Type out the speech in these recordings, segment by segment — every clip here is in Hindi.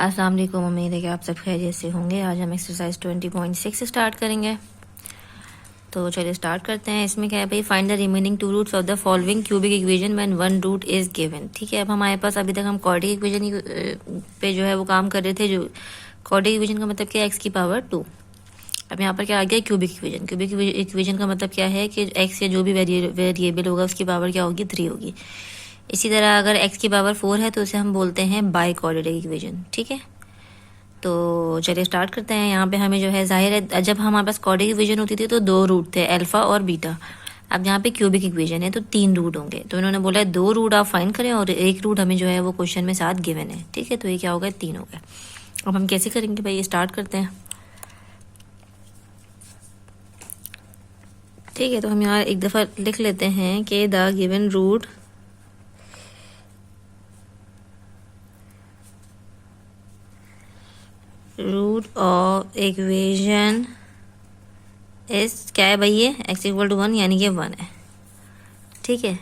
अस्सलाम वालेकुम। उम्मीद है कि आप सब खैरियत से होंगे। आज हम एक्सरसाइज 20.6 से स्टार्ट करेंगे। तो चलिए स्टार्ट करते हैं। इसमें क्या है भाई, find the remaining two roots of the following cubic equation when one root is given. ठीक है, अब हमारे पास अभी तक हम क्वाड्रेटिक इक्वेशन पे जो है वो काम कर रहे थे। जो क्वाड्रेटिक इक्वेशन का मतलब क्या है, एक्स की पावर 2। अब यहाँ पर क्या आ गया, क्यूबिक इक्वेशन। क्यूबिक इक्वेशन का मतलब क्या है कि एक्स या जो भी वेरिएबल होगा उसकी पावर क्या होगी, 3 होगी। इसी तरह अगर x की पावर 4 है तो उसे हम बोलते हैं बाई क्वाड्रेटिक इक्वेशन। ठीक है, तो चलिए स्टार्ट करते हैं। यहाँ पे हमें जो है, जाहिर है जब हमारे पास क्वाड्रेटिक इक्वेशन होती थी तो 2 रूट थे, अल्फा और बीटा। अब यहाँ पे क्यूबिक इक्वेशन है तो 3 रूट होंगे। तो इन्होंने बोला है 2 रूट आप फाइंड करें और 1 रूट हमें जो है वो क्वेश्चन में साथ गिवन है। ठीक है, तो ये क्या होगा, 3 हो गया। अब हम कैसे करेंगे भाई, स्टार्ट करते हैं। ठीक है, तो हम यहाँ एक दफ़ा लिख लेते हैं कि the given root of equation is क्या है भाई, ये x इक्वल टू 1 यानी कि 1 है। ठीक है,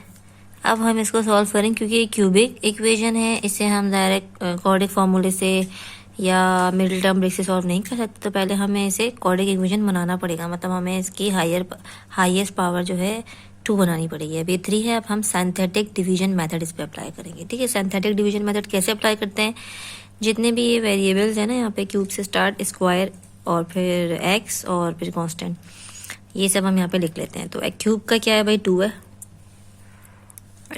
अब हम इसको सॉल्व करें क्योंकि ये क्यूबिक इक्वेशन है, इसे हम डायरेक्ट क्वाड्रेटिक फार्मूले से या मिडिल टर्म ब्रेक से सॉल्व नहीं कर सकते। तो पहले हमें इसे क्वाड्रेटिक इक्वेशन बनाना पड़ेगा, मतलब हमें इसकी हाईएस्ट पावर जो है 2 बनानी पड़ेगी। अभी 3 है। अब हम सिंथेटिक डिवीजन मेथड इस पर अप्लाई करेंगे। ठीक है, सिंथेटिक डिवीजन मेथड कैसे अप्लाई करते हैं, जितने भी ये वेरिएबल्स हैं ना, यहाँ पे क्यूब से स्टार्ट, स्क्वायर और फिर एक्स और फिर कांस्टेंट, ये सब हम यहाँ पे लिख लेते हैं। तो क्यूब का क्या है भाई, 2 है।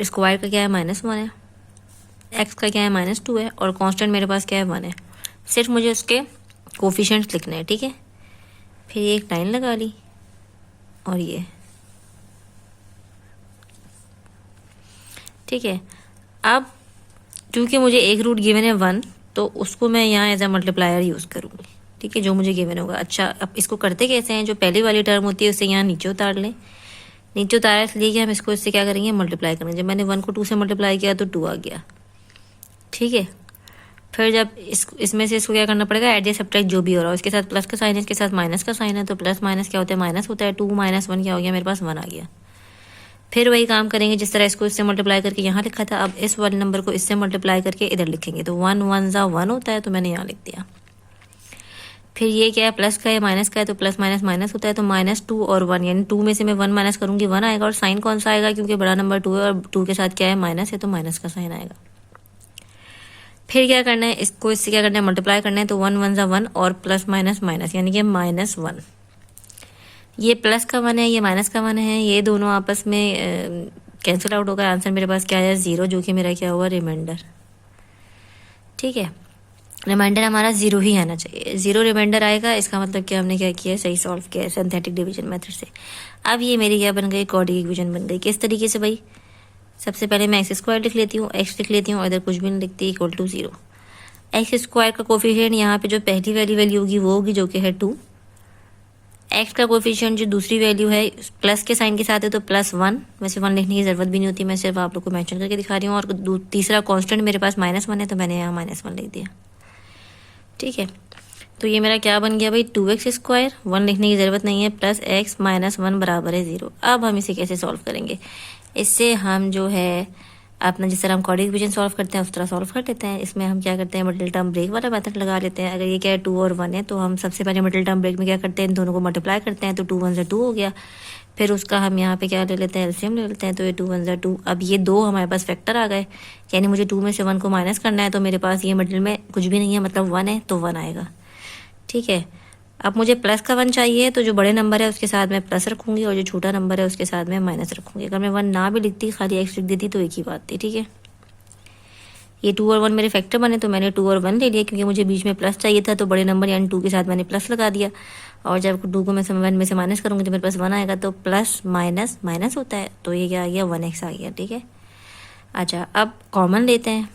स्क्वायर का क्या है, -1 है। एक्स का क्या है, -2 है। और कांस्टेंट मेरे पास क्या है, 1 है। सिर्फ मुझे उसके कोफिशिएंट्स लिखने हैं। ठीक है, फिर ये एक लाइन लगा ली और ये। ठीक है, अब क्योंकि मुझे एक रूट गिवन है 1, तो उसको मैं यहाँ एज अ मल्टीप्लायर यूज़ करूँगी। ठीक है, जो मुझे गिवन होगा। अच्छा, अब इसको करते कैसे हैं, जो पहली वाली टर्म होती है उसे यहाँ नीचे उतार लें। नीचे उतारा इसलिए कि हम इसको इससे क्या करेंगे, मल्टीप्लाई करेंगे। जब मैंने 1 को 2 से मल्टीप्लाई किया तो 2 आ गया। ठीक है, फिर जब इसमें से इसको क्या करना पड़ेगा, एडजस्ट सब्ट्रैक्ट जो भी हो रहा है, इसके साथ प्लस का साइन है, इसके साथ माइनस का साइन है, तो प्लस माइनस क्या होता है, माइनस होता है। 2 - 1 क्या हो गया, मेरे पास 1 आ गया। फिर वही काम करेंगे जिस तरह इसको इससे मल्टीप्लाई करके यहाँ लिखा था। अब इस वाले नंबर को इससे मल्टीप्लाई करके इधर लिखेंगे, तो 1 1 ज़ा 1 होता है, तो मैंने यहाँ लिख दिया। फिर ये क्या है, प्लस का है, माइनस का है, तो प्लस माइनस माइनस होता है, तो -2 और 1, यानी 2 में से मैं 1 माइनस करूँगी, 1 आएगा। और साइन कौन सा आएगा, क्योंकि बड़ा नंबर 2 है और 2 के साथ क्या है, माइनस है, तो माइनस का साइन आएगा। फिर क्या करना है, इसको इससे क्या करना है, मल्टीप्लाई करना है। तो 1 1 ज़ा 1 और प्लस माइनस माइनस, यानी कि -1। ये प्लस का 1 है, ये माइनस का 1 है, ये दोनों आपस में कैंसिल आउट होगा। आंसर मेरे पास क्या है, 0, जो कि मेरा क्या हुआ, रिमाइंडर। ठीक है, रिमाइंडर हमारा 0 ही आना चाहिए। 0 रिमाइंडर आएगा, इसका मतलब कि हमने क्या किया है, सही सॉल्व किया है सिंथेटिक डिवीजन मेथड से। अब ये मेरी क्या बन गई, क्वाड्रेटिक इक्वेशन बन गई। किस तरीके से भाई, सबसे पहले मैं x स्क्वायर लिख लेती हूँ, x लिख लेती हूँ और इधर कुछ भी नहीं लिखती, इक्वल टू 0। एक्स स्क्वायर का कोफिशिएंट यहाँ पे जो पहली वाली वैल्यू होगी वो होगी, जो कि है 2। एक्स का कोफिशिएंट जो दूसरी वैल्यू है प्लस के साइन के साथ है, तो +1। वैसे 1 लिखने की ज़रूरत भी नहीं होती, मैं सिर्फ आप लोग को मेंशन करके दिखा रही हूँ। और तीसरा कांस्टेंट मेरे पास -1 है, तो मैंने यहाँ -1 लिख दिया। ठीक है, तो ये मेरा क्या बन गया भाई, 2x स्क्वायर, 1 लिखने की ज़रूरत नहीं है, प्लस x -1 बराबर है 0। अब हम इसे कैसे सॉल्व करेंगे, इससे हम जो है अपना जिस तरह हम क्वाड्रेटिक इक्वेशन सॉल्व करते हैं उस तरह सॉल्व कर लेते हैं। इसमें हम क्या करते हैं, मिडिल टर्म ब्रेक वाला मेथड लगा लेते हैं। अगर ये क्या है, 2 और 1 है, तो हम सबसे पहले मिडिल टर्म ब्रेक में क्या करते हैं, इन दोनों को मल्टीप्लाई करते हैं, तो 2 1 ज़ा 2 हो गया। फिर उसका हम यहाँ पे क्या ले लेते हैं, एलसीएम ले लेते हैं, तो ये 2 1 ज़ा 2। अब ये 2 हमारे पास फैक्टर आ गए, यानी मुझे 2 में से 1 को माइनस करना है, तो मेरे पास ये मिडिल में कुछ भी नहीं है, मतलब 1 है, तो 1 आएगा। ठीक है, अब मुझे प्लस का 1 चाहिए, तो जो बड़े नंबर है उसके साथ मैं प्लस रखूँगी और जो छोटा नंबर है उसके साथ मैं माइनस रखूँगी। अगर मैं 1 ना भी लिखती, खाली एक्स लिख देती, तो एक ही बात थी। ठीक है, ये 2 और 1 मेरे फैक्टर बने, तो मैंने 2 और 1 ले लिया, क्योंकि मुझे बीच में प्लस चाहिए था, तो बड़े नंबर यानी 2 के साथ मैंने प्लस लगा दिया। और जब 2 को मैं 1 में से माइनस करूँगी तो मेरे पास 1 आएगा, तो प्लस माइनस माइनस होता है, तो ये क्या आ गया, 1x आ गया। ठीक है, अच्छा अब कॉमन लेते हैं।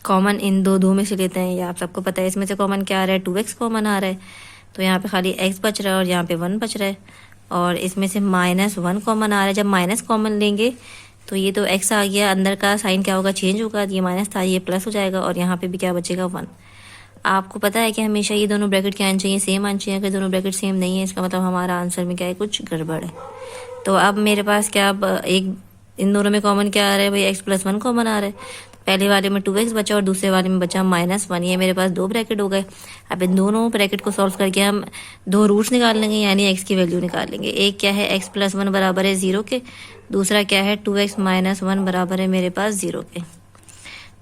कॉमन इन दो में से लेते हैं, या आप सबको पता है इसमें से कॉमन क्या आ रहा है, 2x कॉमन आ रहा है, तो यहाँ पे खाली x बच रहा है और यहाँ पे 1 बच रहा है। और इसमें से -1 कॉमन आ रहा है। जब माइनस कॉमन लेंगे तो ये तो x आ गया, अंदर का साइन क्या होगा, चेंज होगा, ये माइनस था ये प्लस हो जाएगा, और यहाँ पे भी क्या बचेगा, 1। आपको पता है कि हमेशा ये दोनों ब्रैकेट क्या आने चाहिए, सेम आने चाहिए। अगर दोनों ब्रैकेट सेम नहीं है, इसका मतलब हमारा आंसर में क्या है, कुछ गड़बड़ है। तो अब मेरे पास क्या, अब एक इन दोनों में कॉमन क्या आ रहा है भाई, x + 1 कॉमन आ रहा है। पहले वाले में 2x बचा और दूसरे वाले में बचा -1। ये मेरे पास दो ब्रैकेट हो गए। अब इन दोनों ब्रैकेट को सॉल्व करके हम दो रूट्स निकाल लेंगे, यानी x की वैल्यू निकाल लेंगे। एक क्या है, x + 1 बराबर है 0 के, दूसरा क्या है 2x - 1 बराबर है मेरे पास 0 के।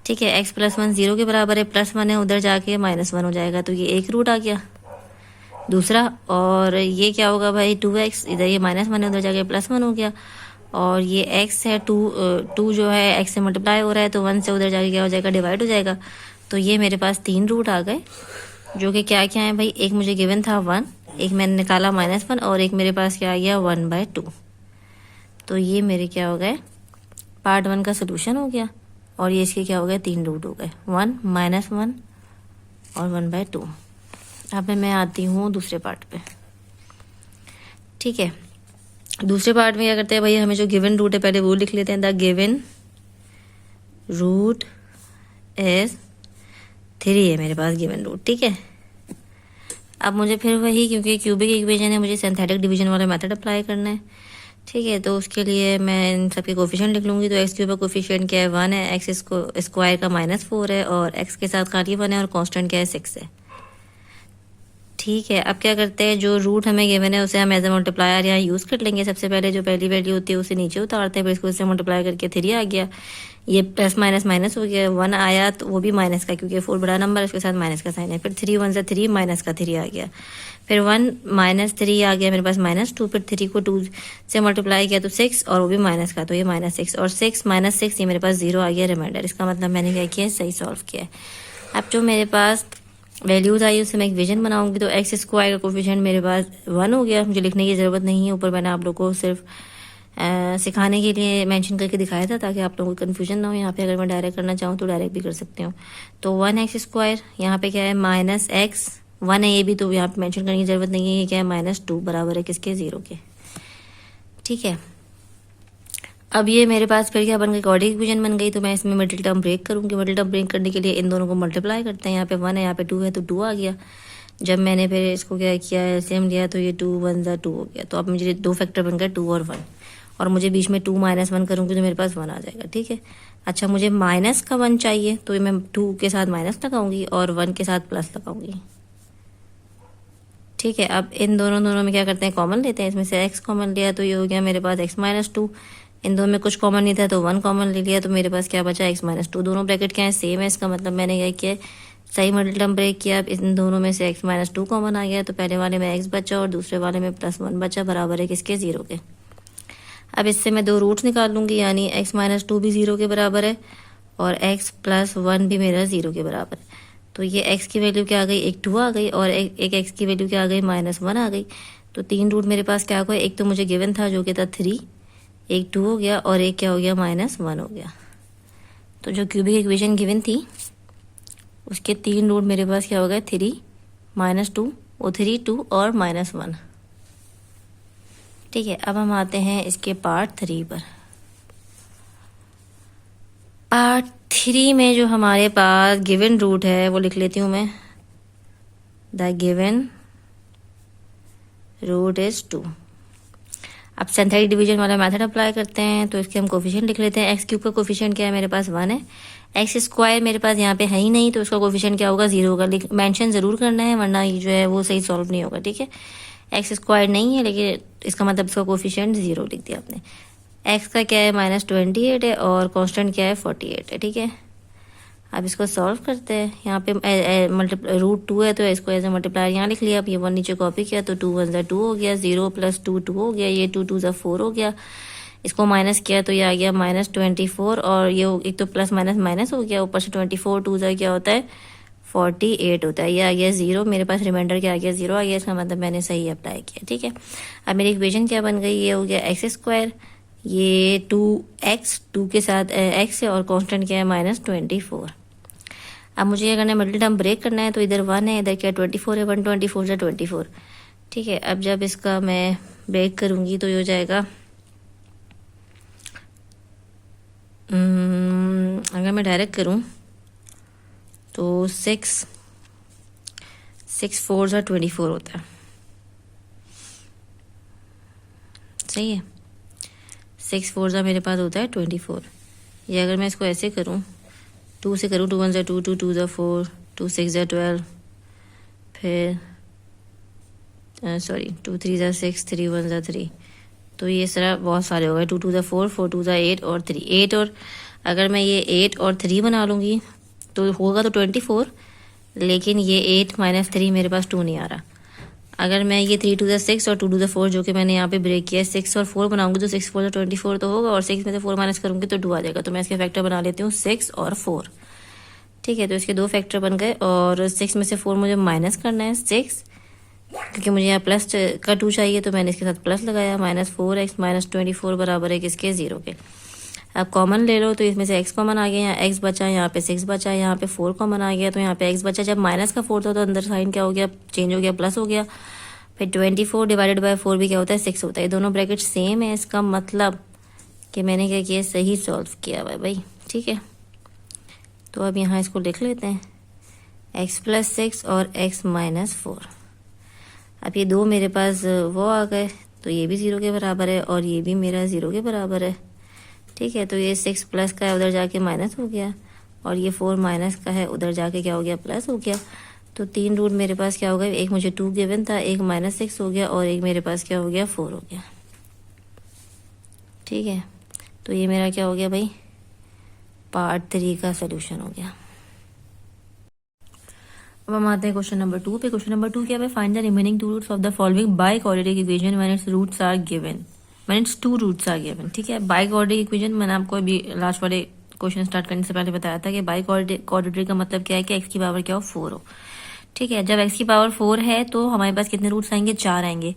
ठीक है, x + 1 0 के बराबर है, +1 है, उधर जाके -1 हो जाएगा, तो ये एक रूट आ गया दूसरा। और ये क्या होगा भाई 2x, इधर ये -1 है, उधर जाके +1 हो गया। और ये x है 2 जो है x से मल्टीप्लाई हो रहा है, तो 1 से उधर जाके क्या हो जाएगा, डिवाइड हो जाएगा। तो ये मेरे पास 3 रूट आ गए, जो कि क्या क्या है भाई, एक मुझे गिवन था 1, एक मैंने निकाला -1, और एक मेरे पास क्या आ गया 1/2। तो ये मेरे क्या हो गए, पार्ट 1 का सोल्यूशन हो गया। और ये इसके क्या हो गए, 3 रूट हो गए, 1 -1 और 1/2। अब मैं आती हूँ दूसरे पार्ट पे। ठीक है, दूसरे पार्ट में क्या करते हैं भाई, हमें जो गिवन रूट है पहले वो लिख लेते हैं। द गिवन रूट इज 3 है मेरे पास गिवन रूट। ठीक है, अब मुझे फिर वही, क्योंकि क्यूबिक इक्वेशन है, मुझे सिंथेटिक डिवीजन वाला मेथड अप्लाई करना है। ठीक है, तो उसके लिए मैं इन सबके कोफिशिएंट लिख लूँगी। तो एक्स क्यूब का कोफिशिएंट क्या है 1 है, एक्स स्क्वायर का -4 है, और एक्स के साथ खाली 1 है, और कांस्टेंट क्या है 6 है। ठीक है, अब क्या करते हैं, जो रूट हमें गिवन है उसे हम एज ए मल्टीप्लायर यहाँ यूज़ कर लेंगे। सबसे पहले जो पहली वैल्यू होती है उसे नीचे उतारते हैं, फिर इसको इससे मल्टीप्लाई करके 3 आ गया। ये प्लस माइनस माइनस हो गया, 1 आया तो वो भी माइनस का, क्योंकि 4 बड़ा नंबर है, उसके साथ माइनस का साइन है। फिर 3 1 से 3, माइनस का 3 आ गया। फिर 1 -3 आ गया मेरे पास -2। फिर 3 को 2 से मल्टीप्लाई किया तो 6, और वो भी माइनस का, तो ये -6 और 6 -6, ये मेरे पास 0 आ गया रिमाइंडर। इसका मतलब मैंने क्या किया, सही सॉल्व किया है। अब जो मेरे पास वैल्यूज आई उससे मैं एक विजन बनाऊंगी। तो एक्स स्क्वायर का कोफिशिएंट मेरे पास 1 हो गया, मुझे लिखने की ज़रूरत नहीं है, ऊपर मैंने आप लोगों को सिर्फ सिखाने के लिए मेंशन करके दिखाया था, ताकि आप लोगों को कन्फ्यूजन ना हो। यहाँ पे अगर मैं डायरेक्ट करना चाहूँ तो डायरेक्ट भी कर सकते हो। तो 1x², यहाँ पे क्या है -x, 1 है ये भी, तो यहाँ पे मेंशन करने की ज़रूरत नहीं है। ये क्या है -2 बराबर है किसके, 0 के। ठीक है, अब ये मेरे पास फिर क्या बन गई, क्वाड्रेटिक इक्वेशन बन गई। तो मैं इसमें मिडिल टर्म ब्रेक करूँगी। मिडिल टर्म ब्रेक करने के लिए इन दोनों को मल्टीप्लाई करते हैं। यहाँ पे 1 है, यहाँ पे 2 है, तो 2 आ गया। जब मैंने फिर इसको क्या किया, एलसीएम लिया, तो ये 2 1 2 हो गया। तो अब मुझे दो फैक्टर बन गए 2 और 1, और मुझे बीच में 2 -1 करूँगी तो मेरे पास 1 आ जाएगा। ठीक है, अच्छा मुझे माइनस का 1 चाहिए, तो मैं 2 के साथ माइनस लगाऊंगी और 1 के साथ प्लस लगाऊंगी। ठीक है, अब इन दोनों में क्या करते हैं, कॉमन लेते हैं। इसमें से x कॉमन लिया तो ये हो गया मेरे पास x -2। इन दोनों में कुछ कॉमन नहीं था तो 1 कॉमन ले लिया, तो मेरे पास क्या बचा, x -2। दोनों ब्रैकेट क्या है, सेम है। इसका मतलब मैंने क्या किया, सही मिडिल टर्म ब्रेक किया। अब इन दोनों में से x -2 कॉमन आ गया, तो पहले वाले में x बचा और दूसरे वाले में +1 बचा, बराबर है किसके, 0 के। अब इससे मैं दो रूट्स निकाल लूँगी, यानी x -2 भी 0 के बराबर है और x + 1 भी मेरा 0 के बराबर है। तो ये x की वैल्यू क्या आ गई, एक 2 आ गई, और एक x की वैल्यू क्या आ गई, -1 आ गई। तो 3 रूट मेरे पास क्या हुआ, एक तो मुझे गिवन था जो कि था 3, एक 2 हो गया, और एक क्या हो गया, -1 हो गया। तो जो क्यूबिक इक्वेशन गिवन थी उसके 3 रूट मेरे पास क्या हो गए, 3 -2 और 3 2 और -1। ठीक है, अब हम आते हैं इसके पार्ट 3 पर। पार्ट 3 में जो हमारे पास गिवन रूट है वो लिख लेती हूँ मैं। The given root is 2। अब सिंथेटिक डिवीजन वाला मेथड अप्लाई करते हैं। तो इसके हम कोफिशिएंट लिख लेते हैं। एक्स क्यूब का कोफिशिएंट क्या है मेरे पास, 1 है। एक्स स्क्वायर मेरे पास यहाँ पे है ही नहीं, तो इसका कोफिशिएंट क्या होगा, 0 होगा। मेंशन जरूर करना है, वरना ये जो है वो सही सॉल्व नहीं होगा। ठीक है, एक्स स्क्वायर नहीं है, लेकिन इसका मतलब इसका कोफिशिएंट 0 लिख दिया आपने। एक्स का क्या है, -28 है, और कांस्टेंट क्या है, 48 है। ठीक है, अब इसको सॉल्व करते हैं। यहाँ पे रूट 2 है, तो इसको एज ए मल्टीप्लायर यहाँ लिख लिया। अब ये 1 नीचे कॉपी किया, तो 2 1 2 हो गया, 0 + 2 2 हो गया, ये 2 2 4 हो गया। इसको माइनस किया तो ये आ गया -24, और ये एक तो प्लस माइनस माइनस हो गया, ऊपर से 24 2 क्या होता है, 48 होता है। ये आ गया 0, मेरे पास रिमाइंडर क्या आ गया, 0 आ गया। इसका मतलब मैंने सही अप्लाई किया। ठीक है, अब मेरी इक्वेशन क्या बन गई, ये हो गया x², ये 2x, 2 के साथ x है, और कांस्टेंट क्या है, -24। अब मुझे ये करना है, मिडिल टर्म ब्रेक करना है। तो इधर 1 है, इधर क्या 24 है, 1 24 से 24। ठीक है, अब जब इसका मैं ब्रेक करूँगी तो ये हो जाएगा, अगर मैं डायरेक्ट करूँ तो 6 4 से 24 होता है। सही है, 6 4 मेरे पास होता है 24। ये अगर मैं इसको ऐसे करूँ 2 से करूँ, 2 1 ज़ा 2, 2 2 ज़ा 4, 2 6 ज़ा 12, फिर सॉरी 2 3 ज़ा 6, 3 1 ज़ा 3, तो ये सारा बहुत सारे हो गए। 2 2 ज़ा 4, 4 2 ज़ा 8 और 3, 8 और अगर मैं ये 8 और 3 बना लूँगी तो होगा तो 24, लेकिन ये 8 माइनस 3 मेरे पास 2 नहीं आ रहा। अगर मैं ये 3 2 ज़ा 6 और 2 2 ज़ा 4 जो कि मैंने यहाँ पे ब्रेक किया है, 6 और 4 बनाऊंगी तो 6 4 ज़ा 24 तो होगा, और 6 में से 4 माइनस करूँगी तो 2 आ जाएगा। तो मैं इसके फैक्टर बना लेती हूँ 6 और 4। ठीक है, तो इसके 2 फैक्टर बन गए, और 6 में से 4 मुझे माइनस करना है 6, क्योंकि मुझे यहाँ प्लस का 2 चाहिए, तो मैंने इसके साथ प्लस लगाया। -4x माइनस 24 बराबर है किसके, 0 के। अब कॉमन ले लो तो इसमें से x कॉमन आ गया, यहाँ x बचा, यहाँ पे 6 बचा, यहाँ पे 4 कॉमन आ गया, तो यहाँ पे x बचा। जब माइनस का 4 था तो अंदर साइन क्या हो गया, चेंज हो गया, प्लस हो गया। फिर 24 डिवाइडेड बाय 4 भी क्या होता है, 6 होता है। ये दोनों ब्रैकेट सेम है, इसका मतलब कि मैंने क्या किया, सही सॉल्व किया हुआ है भाई। ठीक है, तो अब यहाँ इसको लिख लेते हैं, x + 6 और x - 4। अब ये दो मेरे पास वो आ गए, तो ये भी 0 के बराबर है और ये भी मेरा 0 के बराबर है। ठीक है, तो ये 6 प्लस का है, उधर जाके माइनस हो गया, और ये 4 माइनस का है, उधर जाके क्या हो गया, प्लस हो गया। तो 3 रूट मेरे पास क्या हो गया, एक मुझे 2 गिवन था, एक -6 हो गया, और एक मेरे पास क्या हो गया, 4 हो गया। ठीक है, तो ये मेरा क्या हो गया भाई, पार्ट 3 का सोल्यूशन हो गया। अब हम आते हैं क्वेश्चन नंबर 2 पे। क्वेश्चन नंबर 2 क्या है, find the remaining 2 roots of the following biquadratic equation when its roots are given, when its 2 roots are given. ठीक है, बाई क्वाड्रेटिक इक्वेशन मैंने आपको अभी लास्ट वाले क्वेश्चन स्टार्ट करने से पहले बताया था कि बाई क्वाड्रेटिक का मतलब क्या है कि x की पावर क्या हो, 4 हो। ठीक है, जब x की पावर 4 है तो हमारे पास कितने रूट्स आएंगे, 4 आएंगे।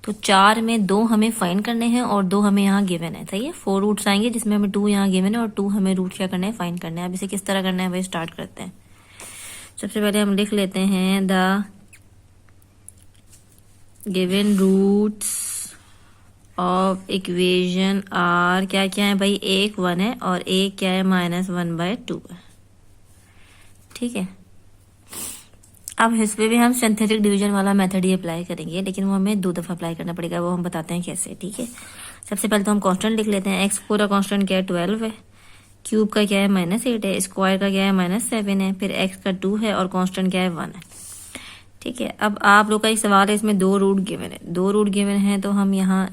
तो 4 में 2 हमें फाइंड करने हैं और 2 हमें यहाँ गिवन है। सही है, 4 रूट्स आएंगे जिसमें हमें 2 यहाँ गिवन है और 2 हमें रूट क्या करना है, फाइंड करना है। अब इसे किस तरह करना है भाई, स्टार्ट करते हैं। सबसे पहले हम लिख लेते हैं the given roots of equation are, क्या क्या है भाई, एक 1 है और एक क्या है, -1/2 है। ठीक है, अब इस पे भी हम सिंथेटिक डिवीजन वाला मेथड ही अप्लाई करेंगे, लेकिन वो हमें 2 दफा अप्लाई करना पड़ेगा, वो हम बताते हैं कैसे। ठीक है, सबसे पहले तो हम कांस्टेंट लिख लेते हैं। x पूरा कांस्टेंट क्या है, 12 है, क्यूब का क्या है, -8 है, स्क्वायर का क्या है, -7 है, फिर x का 2 है और कांस्टेंट क्या है, 1 है। ठीक है, अब आप लोग का एक सवाल है, इसमें 2 रूट गिवन है, 2 रूट गिवन है, तो हम यहाँ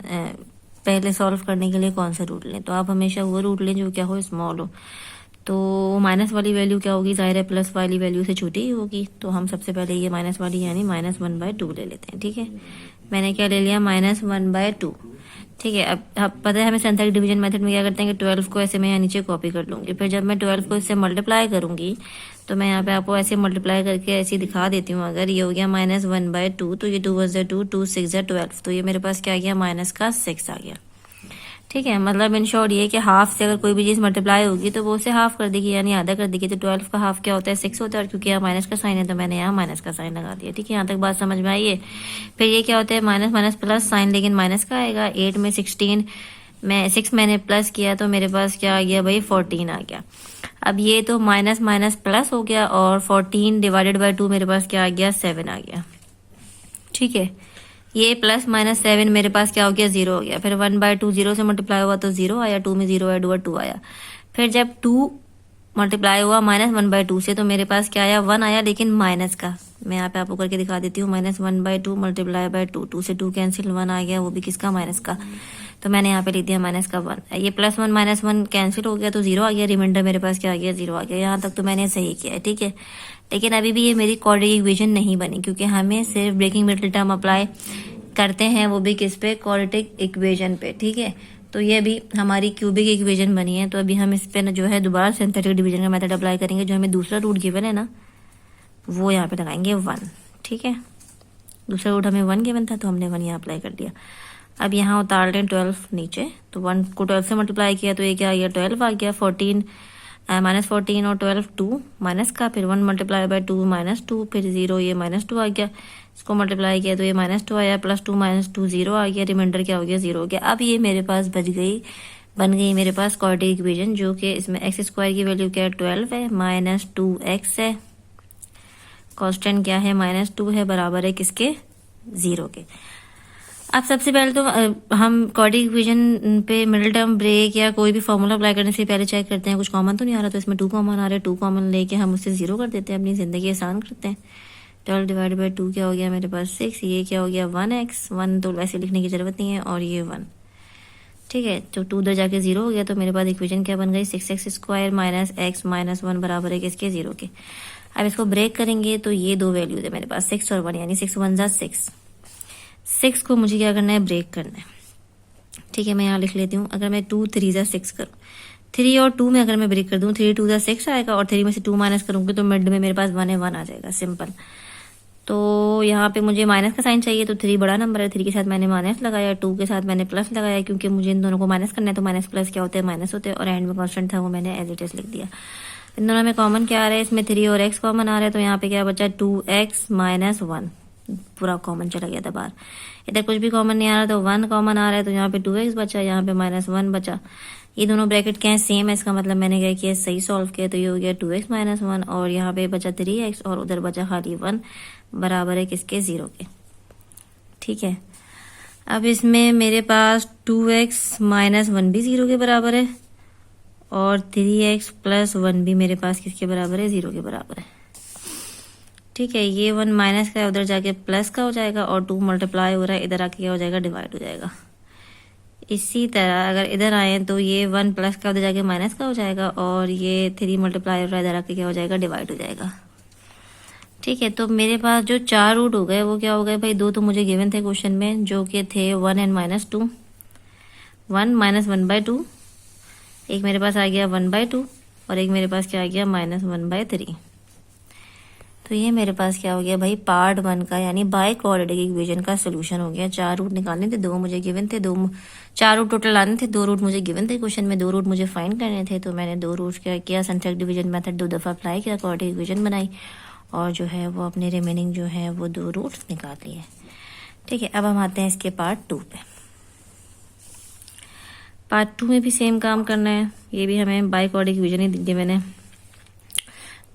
पहले सॉल्व करने के लिए कौन सा रूट लें, तो आप हमेशा वो रूट लें जो क्या हो, स्मॉल हो। तो माइनस वाली वैल्यू क्या होगी, जाहिर है प्लस वाली वैल्यू से छोटी ही होगी, तो हम सबसे पहले ये माइनस वाली यानी -1/2 ले लेते हैं। ठीक है, मैंने क्या ले लिया, -1/2। ठीक है, अब पता है हमें सिंथेटिक डिवीजन मेथड में क्या करते हैं कि 12 को ऐसे मैं यहाँ नीचे कॉपी कर लूंगी, फिर जब मैं 12 को इससे मल्टीप्लाई करूंगी तो मैं यहाँ पे आपको ऐसे मल्टीप्लाई करके ऐसे दिखा देती हूँ। अगर ये हो गया -1/2, तो ये 2 1 ज़ा 2, 2 6 ज़ा 12, तो ये मेरे पास क्या आ गया, -6 आ गया। ठीक है, मतलब इन शॉर्ट ये कि हाफ से अगर कोई भी चीज मल्टीप्लाई होगी तो वो उसे हाफ कर देगी, यानी आधा कर देगी। तो 12 का हाफ क्या होता है, 6 होता है, और क्योंकि यहाँ माइनस का साइन है तो मैंने यहाँ माइनस का साइन लगा दिया। ठीक है, यहाँ तक बात समझ में आई है। फिर ये क्या होता है, माइनस माइनस प्लस साइन, लेकिन माइनस का आएगा। 8 में 16 में 6 मैंने प्लस किया तो मेरे पास क्या आ गया भाई, 14 आ गया। अब ये तो माइनस माइनस प्लस हो गया, और 14 डिवाइडेड बाई 2 मेरे पास क्या आ गया, 7 आ गया। ठीक है, ये +-7 मेरे पास क्या हो गया, 0 हो गया। फिर 1/2 0 से मल्टीप्लाई हुआ तो 0 आया, 2 में 0 ऐड हुआ 2 आया। फिर जब 2 मल्टीप्लाई हुआ -1/2 से तो मेरे पास क्या आया, 1 आया, लेकिन माइनस का। मैं यहाँ पे आपको करके दिखा देती हूँ, -1/2 मल्टीप्लाई बाय 2, 2 से 2 कैंसिल, 1 आ गया, वो भी किसका, माइनस का। तो मैंने यहाँ पे लिख दिया माइनस का 1। ये +1 -1 कैंसिल हो गया तो 0 आ गया, रिमाइंडर मेरे पास क्या आ गया, 0 आ गया। यहाँ तक तो मैंने सही किया है। ठीक है, लेकिन अभी भी ये मेरी क्वाड्रेटिक इक्वेशन नहीं बनी, क्योंकि हमें सिर्फ ब्रेकिंग मिडिल टर्म अप्लाई करते हैं, वो भी किस पे, क्वाड्रेटिक इक्वेशन पे। ठीक है, तो ये भी हमारी क्यूबिक इक्वेशन बनी है, तो अभी हम इस पे जो है दोबारा सिंथेटिक डिवीजन का मेथड अप्लाई करेंगे। जो हमें दूसरा रूट गिवन है ना, वो यहाँ पे लगाएंगे 1। ठीक है, दूसरा रूट हमें 1 गिवन था तो हमने 1 यहाँ अप्लाई कर दिया। अब यहाँ उतार लें 12 नीचे, तो 1 को 12 से मल्टीप्लाई किया तो ये क्या आ गया, 12 आ गया। 14 -14 और 12 2 माइनस का, फिर 1 मल्टीप्लाई बाय 2 -2, फिर 0, ये -2 आ गया। इसको मल्टीप्लाई किया तो ये -2 आया, +2 -2 0 आ गया, रिमाइंडर क्या हो गया, 0 हो गया। अब ये मेरे पास बन गई मेरे पास क्वाड्रेटिक इक्वेशन, जो कि इसमें x² की वैल्यू क्या है, 12 है, -2x है, कांस्टेंट क्या है, -2 है, बराबर है किसके, 0 के। अब सबसे पहले तो हम क्वाड्रेटिक इक्वेशन पे मिडिल टर्म ब्रेक या कोई भी फॉर्मूला अप्लाई करने से पहले चेक करते हैं कुछ कॉमन तो नहीं आ रहा, तो इसमें 2 कॉमन आ रहा है, 2 कॉमन लेके हम उससे 0 कर देते हैं, अपनी ज़िंदगी आसान करते हैं। 12 डिवाइड बाई 2 क्या हो गया मेरे पास 6, ये क्या हो गया 1x, 1 तो वैसे लिखने की ज़रूरत नहीं है, और ये 1। ठीक है, तो 2 उधर जाके 0 हो गया, तो मेरे पास इक्वेशन क्या बन गई 6x square minus x minus 1 बराबर है किसके 0 के। अब इसको ब्रेक करेंगे तो ये 2 वैल्यूज है मेरे पास 6 और 1, यानी 6 1 जा 6 को मुझे क्या करना है ब्रेक करना है। ठीक है, मैं यहाँ लिख लेती हूँ, अगर मैं 2 3 जा 6 करूँ, 3 और 2 में अगर मैं ब्रेक कर दूँ 3 2 जा 6 आएगा, और 3 में से 2 माइनस करूँगी तो मिड में मेरे पास 1 है, 1 आ जाएगा, सिंपल। तो यहाँ पे मुझे माइनस का साइन चाहिए, तो 3 बड़ा नंबर है, 3 के साथ मैंने माइनस लगाया, 2 के साथ मैंने प्लस लगाया, क्योंकि मुझे इन दोनों को माइनस करना है, तो माइनस प्लस क्या होते हैं माइनस होते हैं, और एंड में कॉन्स्टेंट था वो मैंने एज इट इज लिख दिया। इन दोनों में कॉमन क्या आ रहा है, इसमें 3 और x कॉमन आ रहा है, तो यहाँ पे क्या बचा 2x माइनस 1, पूरा कॉमन चला गया था बाहर। इधर कुछ भी कॉमन नहीं आ रहा, तो 1 कॉमन आ रहा है, तो यहाँ पे 2x बचा, यहाँ पे माइनस 1 बचा। ये दोनों ब्रैकेट क्या है सेम है, इसका मतलब मैंने क्या किया सही सॉल्व किया, तो ये हो गया 2x माइनस 1, और यहाँ पे बचा 3x, और उधर बचा खाली 1 बराबर है किसके 0 के। ठीक है, अब इसमें मेरे पास 2x माइनस 1 भी 0 के बराबर है, और 3x प्लस 1 भी मेरे पास किसके बराबर है 0 के बराबर है। ठीक है, ये 1 माइनस का है, उधर जाके प्लस का हो जाएगा, और 2 मल्टीप्लाई हो रहा है, इधर आके क्या हो जाएगा डिवाइड हो जाएगा। इसी तरह अगर इधर आए तो ये 1 प्लस का उधर जाके माइनस का हो जाएगा, और ये 3 मल्टीप्लाई हो रहा है, इधर आके क्या हो जाएगा डिवाइड हो जाएगा। ठीक है, तो मेरे पास जो 4 रूट हो गए वो क्या हो गए भाई, 2 तो मुझे गिवन थे क्वेश्चन में, जो कि थे 1 एंड माइनस 2, 1 माइनस 1/2, एक मेरे पास आ गया 1/2, और एक मेरे पास क्या आ गया माइनस 1/3। तो ये मेरे पास क्या हो गया भाई पार्ट 1 का, यानी बाय क्वाड्रेटिक इक्वेशन का सोल्यूशन हो गया। 4 रूट निकालने थे, 2 मुझे गिवन थे, 4 रूट टोटल आने थे, 2 रूट मुझे गिवन थे क्वेश्चन में, 2 रूट मुझे फाइंड करने थे, तो मैंने 2 रूट क्या किया सिंथेटिक डिवीजन मेथड 2 दफा अप्लाई किया, क्वाड्रेटिक इक्वेशन बनाई, और जो है वो अपने रिमेनिंग जो है वो 2 रूट निकाल लिए। ठीक है, अब हम आते हैं इसके पार्ट 2 पे। पार्ट 2 में भी सेम काम करना है, ये भी हमें by quadratic equation he given है।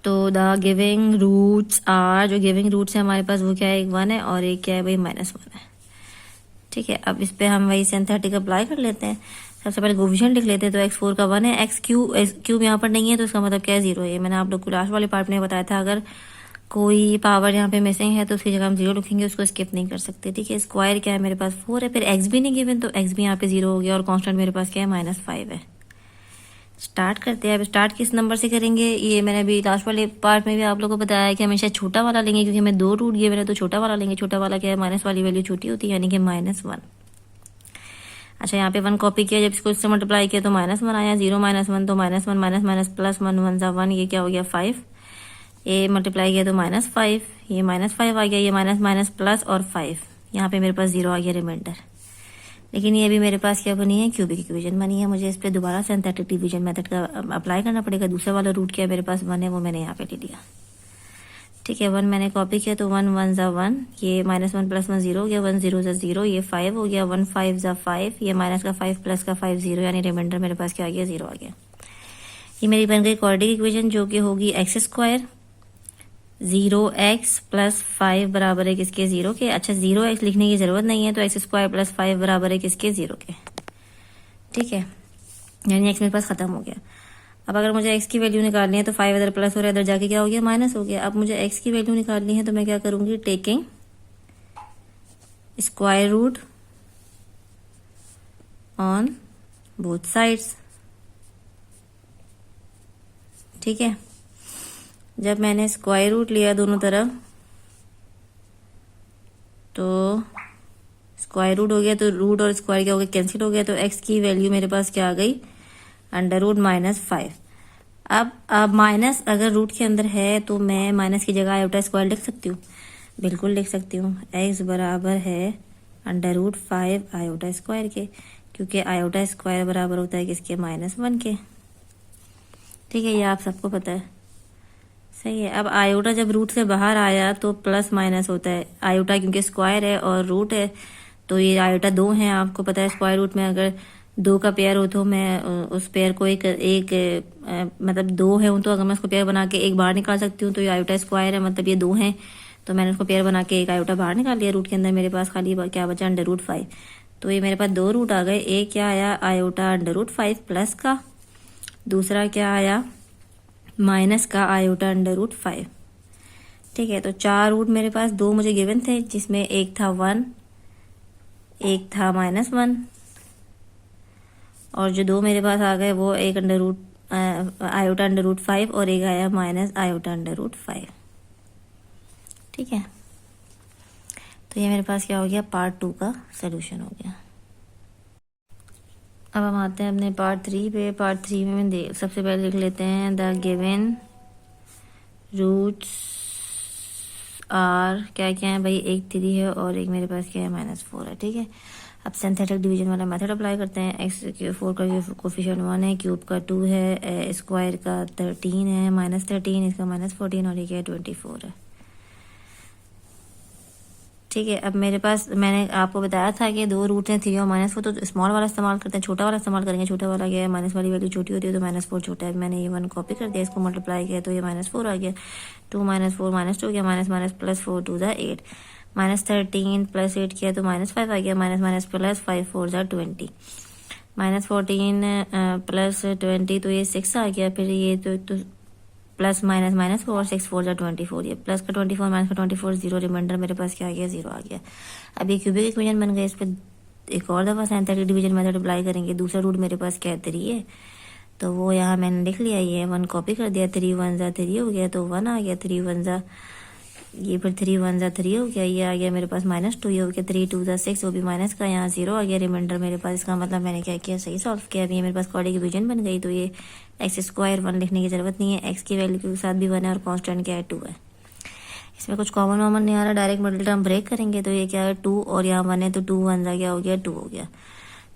तो द गिविंग रूट्स आर, जो गिविंग रूट्स है हमारे पास वो क्या है, एक 1 है और एक क्या है भाई -1 है। ठीक है, अब इस पे हम वही सिंथेटिक अप्लाई कर लेते हैं। सबसे पहले कोफिशिएंट लिख लेते हैं, तो x4 का 1 है, क्यूब यहाँ पर नहीं है, तो इसका मतलब क्या है 0 है। ये मैंने आप लोग को लास्ट वाले पार्ट में बताया था, अगर कोई पावर यहाँ पे मिसिंग है तो उसकी जगह हम 0 लिखेंगे, उसको स्किप नहीं कर सकते। ठीक है, स्क्वायर क्या है मेरे पास 4 है, फिर x भी नहीं गिवन, तो x भी यहाँ पे 0 हो गया, और कांस्टेंट मेरे पास क्या है -5 है। स्टार्ट करते हैं। अब स्टार्ट किस नंबर से करेंगे, ये मैंने अभी लास्ट वाले पार्ट में भी आप लोगों को बताया है कि हमेशा छोटा वाला लेंगे, क्योंकि हमें 2 रूट गिवन है, तो छोटा वाला लेंगे। छोटा वाला क्या है, माइनस वाली वैल्यू छोटी होती है, यानी कि -1। अच्छा, यहाँ पे 1 कॉपी किया, जब इसको इससे मल्टीप्लाई किया तो -1 आया, 0 -1 तो -1 माइनस माइनस प्लस 1 1 सा 1, ये क्या हो गया 5, ये मल्टीप्लाई किया तो -5, ये -5 आ गया, ये माइनस माइनस प्लस और 5, यहाँ पे मेरे पास 0 आ गया रिमाइंडर। लेकिन ये भी मेरे पास क्या बनी है, क्यूबिक इक्वेशन बनी है। मुझे इस पे दोबारा सिंथेटिक डिवीजन मेथड का अप्लाई करना पड़ेगा। दूसरा वाला रूट क्या मेरे पास 1 है, वो मैंने यहाँ पे ले लिया। ठीक है, 1 मैंने कॉपी किया, तो 1 1 ज़ा 1, ये -1 प्लस 1 0 हो गया, 1 0 ज़ा 0, ये 5 हो गया, 1 5 ज़ा 5, ये माइनस का 5 प्लस का 5 0, यानी रिमाइंडर मेरे पास क्या आ गया 0 आ गया। ये मेरी बन गई क्वाड्रेटिक इक्वेशन, जो कि होगी x स्क्वायर 0x प्लस 5 बराबर है किसके 0 के। अच्छा, 0x लिखने की जरूरत नहीं है, तो x स्क्वायर प्लस 5 बराबर है किसके 0 के। ठीक है, यानी x मेरे पास खत्म हो गया। अब अगर मुझे x की वैल्यू निकालनी है, तो 5 इधर प्लस हो रहा है, इधर जाके क्या हो गया माइनस हो गया। अब मुझे x की वैल्यू निकालनी है, तो मैं क्या करूंगी, taking square root on both sides. ठीक है, जब मैंने स्क्वायर रूट लिया दोनों तरफ, तो स्क्वायर रूट हो गया, तो रूट और स्क्वायर क्या हो गया, कैंसिल हो गया, तो x की वैल्यू मेरे पास क्या आ गई, √-5। अब माइनस अगर रूट के अंदर है, तो मैं माइनस की जगह आयोटा स्क्वायर लिख सकती हूँ, बिल्कुल लिख सकती हूँ। x बराबर है √5 आयोटा स्क्वायर के, क्योंकि आयोटा स्क्वायर बराबर होता है किसके, -1 के। ठीक है, ये आप सबको पता है, सही है। अब आयोटा जब रूट से बाहर आया तो प्लस माइनस होता है, आयोटा क्योंकि स्क्वायर है और रूट है, तो ये आयोटा 2 है, आपको पता है। स्क्वायर रूट में अगर 2 का पेयर हो, तो मैं उस पेयर को मतलब 2 है तो अगर मैं उसको पेयर बना के एक बाहर निकाल सकती हूँ, तो ये आयोटा स्क्वायर है, मतलब ये 2 है, तो मैंने उसको पेयर बना के एक आयोटा बाहर निकाल लिया। रूट के अंदर मेरे पास खाली क्या बचा, √5। तो ये मेरे पास 2 रूट आ गए। एक क्या आया, आयोटा √5 प्लस का, दूसरा क्या आया, माइनस का आयोटा √5। ठीक है, तो 4 रूट मेरे पास, 2 मुझे गिवन थे जिसमें एक था 1, एक था -1, और जो 2 मेरे पास आ गए वो एक आयोटा √5 और एक आया माइनस आयोटा √5। ठीक है, तो ये मेरे पास क्या हो गया, पार्ट 2 का सोल्यूशन हो गया। अब हम आते हैं अपने पार्ट 3 पे। पार्ट 3 में सबसे पहले लिख लेते हैं द गिवन रूट्स आर, क्या क्या है भाई, एक 3 है और एक मेरे पास क्या है, -4 है। ठीक है, अब सिंथेटिक डिवीजन वाला मेथड अप्लाई करते हैं। x4 का कोफिशिएंट 1 है, क्यूब का 2 है, स्क्वायर का 13 है, -13, इसका -14 और ये क्या है, 24 है। ठीक है, अब मेरे पास, मैंने आपको बताया था कि 2 रूट हैं 3 और -4, तो स्मॉल वाला इस्तेमाल करते हैं, छोटा वाला इस्तेमाल करेंगे। छोटा वाला क्या है, माइनस वाली वैल्यू छोटी होती है तो -4 छोटा है। मैंने ये 1 कॉपी कर दिया, इसको मल्टीप्लाई किया तो ये -4 आ गया। 2 -4 -2 गया, -+4 2 = 8, -13 + 8 किया तो -5 आ गया, -+ +5 4 = 20, -14 + 20 तो ये 6 आ गया। फिर ये तो प्लस -4 6 4 = 24, ये प्लस का 24 माइनस का 24 0, रिमाइंडर मेरे पास क्या आ गया, 0 आ गया। अब ये क्यूबिक इक्वेशन बन गया। इस पर एक और दफ़ा सिंथेटिक डिवीजन मेथड अप्लाई करेंगे। दूसरा रूट मेरे पास क्या है, 3 है, तो वो यहाँ मैंने लिख लिया, ये 1 कॉपी कर दिया। 3 1 = 3 हो गया तो 1 आ गया। 3 1 = ये, फिर 3 1 = 3 हो गया, ये आ गया मेरे पास -2, ये हो गया। 3 2 = 6, वो भी माइनस का, यहाँ 0 आ गया रिमाइंडर मेरे पास। इसका मतलब मैंने क्या किया, सही सॉल्व किया। अब ये मेरे पास क्वाड्रेटिक इक्वेशन बन गई। तो ये x² 1 लिखने की जरूरत नहीं है, x की वैल्यू के साथ भी 1 है और कांस्टेंट क्या है, 2 है। इसमें कुछ कॉमन वॉमन नहीं आ रहा, डायरेक्ट मिडिल टर्म ब्रेक करेंगे तो ये क्या है, 2 और यहाँ 1 है तो 2 1 = क्या हो गया, 2 हो गया।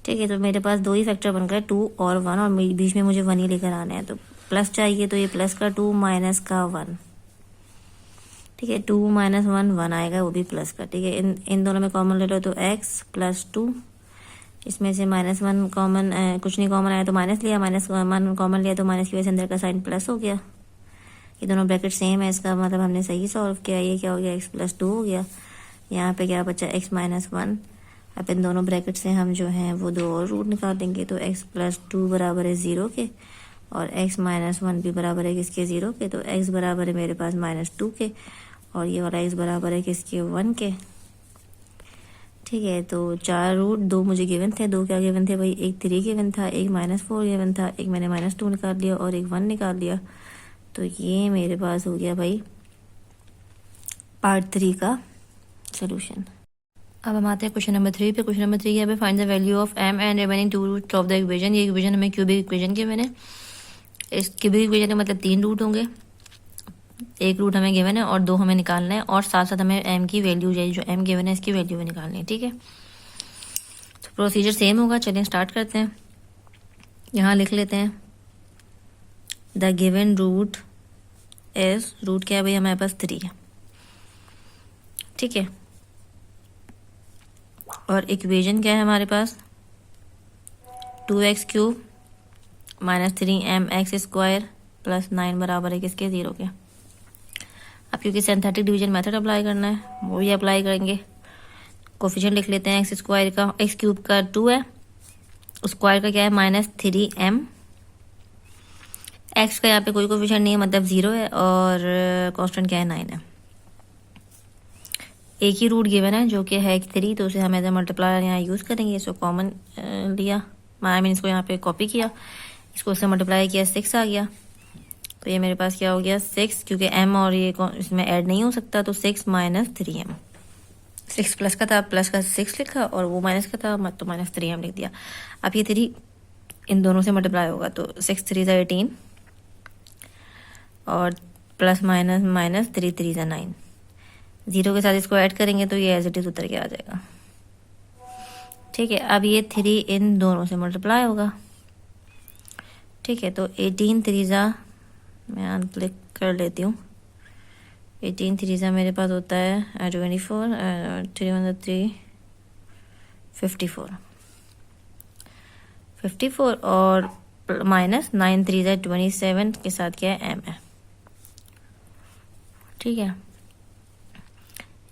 ठीक है, तो मेरे पास 2 ही फैक्टर बन गए, 2 और 1, और बीच में मुझे 1 ही लेकर आना है। तो प्लस चाहिए तो ये प्लस का 2 माइनस का 1। ठीक है, 2 - 1 1 आएगा, वो भी प्लस का। ठीक है, इन दोनों में कॉमन ले लो तो x + 2, इसमें से -1 कॉमन, कुछ नहीं कॉमन आया तो माइनस लिया, -1 कॉमन लिया तो माइनस की वजह से अंदर का साइन प्लस हो गया। ये दोनों ब्रैकेट सेम है, इसका मतलब हमने सही सॉल्व किया। ये क्या हो गया, x + 2 हो गया। यहाँ पे क्या बचा, x - 1। अब इन दोनों ब्रैकेट से हम जो हैं वो 2 और रूट निकाल देंगे। तो x + 2 बराबर है 0 के, और x - 1 भी बराबर है किसके, 0 के। तो x बराबर है मेरे पास -2 के, और ये वाला x बराबर है किसके, 1 के। ठीक है, तो 4 रूट, 2 मुझे गिवन थे। 2 क्या गिवन थे भाई, एक 3 गिवन था, एक -4 गिवन था, एक मैंने -2 निकाल लिया और एक 1 निकाल लिया। तो ये मेरे पास हो गया भाई पार्ट 3 का सोल्यूशन। अब हम आते हैं क्वेश्चन नंबर 3 पे। क्वेश्चन नंबर 3 क्या है, find the value of m and remaining 2 roots of the equation. ये इक्वेशन हमें क्यूबिक इक्वेशन के मैंने, इस क्यूबिक इक्वेशन का मतलब 3 रूट होंगे, एक रूट हमें गिवन है और 2 हमें निकालना है, और साथ साथ हमें m की वैल्यू जो m गिवन है इसकी वैल्यू भी निकालनी है। ठीक है, तो प्रोसीजर सेम होगा। चलिए स्टार्ट करते हैं। यहाँ लिख लेते हैं the given root is, root क्या है भाई, हमारे पास 3 है। ठीक है, और इक्वेशन क्या है हमारे पास, 2x³ -3mx² + 9 बराबर है किसके, 0 के। अब क्योंकि सिंथेटिक डिवीजन मेथड अप्लाई करना है, वो भी अप्लाई करेंगे। कोफिशिएंट लिख लेते हैं, x² का, x³ का 2 है, स्क्वायर का क्या है, -3m, x का यहाँ पे कोई कोफिशिएंट नहीं है मतलब 0 है, और कांस्टेंट क्या है, 9 है। एक ही रूट गिवन है जो कि है 3, तो उसे हम एज ए मल्टीप्लायर यहाँ यूज़ करेंगे। इसको कॉमन लिया, आई मीन इसको यहाँ पे कॉपी किया, इसको उससे मल्टीप्लाई किया, 6 आ गया। तो ये मेरे पास क्या हो गया, 6, क्योंकि m और ये इसमें ऐड नहीं हो सकता, तो 6 - 3m। 6 प्लस का था, प्लस का 6 लिखा, और वो माइनस का था तो -3m लिख दिया। अब ये 3 इन दोनों से मल्टीप्लाई होगा तो 6 3 = 18, और प्लस माइनस 3 3 = 9। 0 के साथ इसको ऐड करेंगे तो ये एज इट इज उतर के आ जाएगा। ठीक है, अब ये 3 इन दोनों से मल्टीप्लाई होगा। ठीक है, तो 18 3 मैं अनक्लिक कर लेती हूँ। 18 3 मेरे पास होता है 24, 3 1 3 54, और -9 3 27 के साथ क्या है, m है। ठीक है,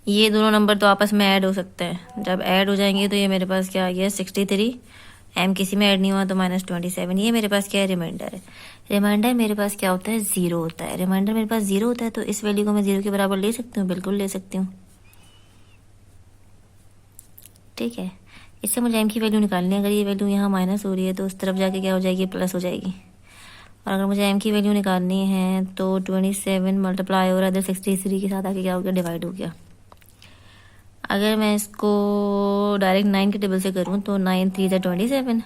ये दोनों नंबर तो आपस में ऐड हो सकते हैं, जब ऐड हो जाएंगे तो ये मेरे पास क्या आ गया 63, एम किसी में ऐड नहीं हुआ तो -27, ये मेरे पास क्या है रिमाइंडर है। रिमाइंडर मेरे पास क्या होता है 0 होता है, रिमाइंडर मेरे पास 0 होता है तो इस वैल्यू को मैं 0 के बराबर ले सकती हूँ, बिल्कुल ले सकती हूँ। ठीक है, इससे मुझे एम की वैल्यू निकालनी है। अगर ये वैल्यू यहाँ माइनस हो रही है तो उस तरफ जाके क्या हो जाएगी, प्लस हो जाएगी। और अगर मुझे एम की वैल्यू निकालनी है तो 27 मल्टीप्लाई हो रहा है इधर 63 के साथ आके क्या हो गया, डिवाइड हो गया। अगर मैं इसको डायरेक्ट 9 के टेबल से करूँ तो 9 3 ज़ा 27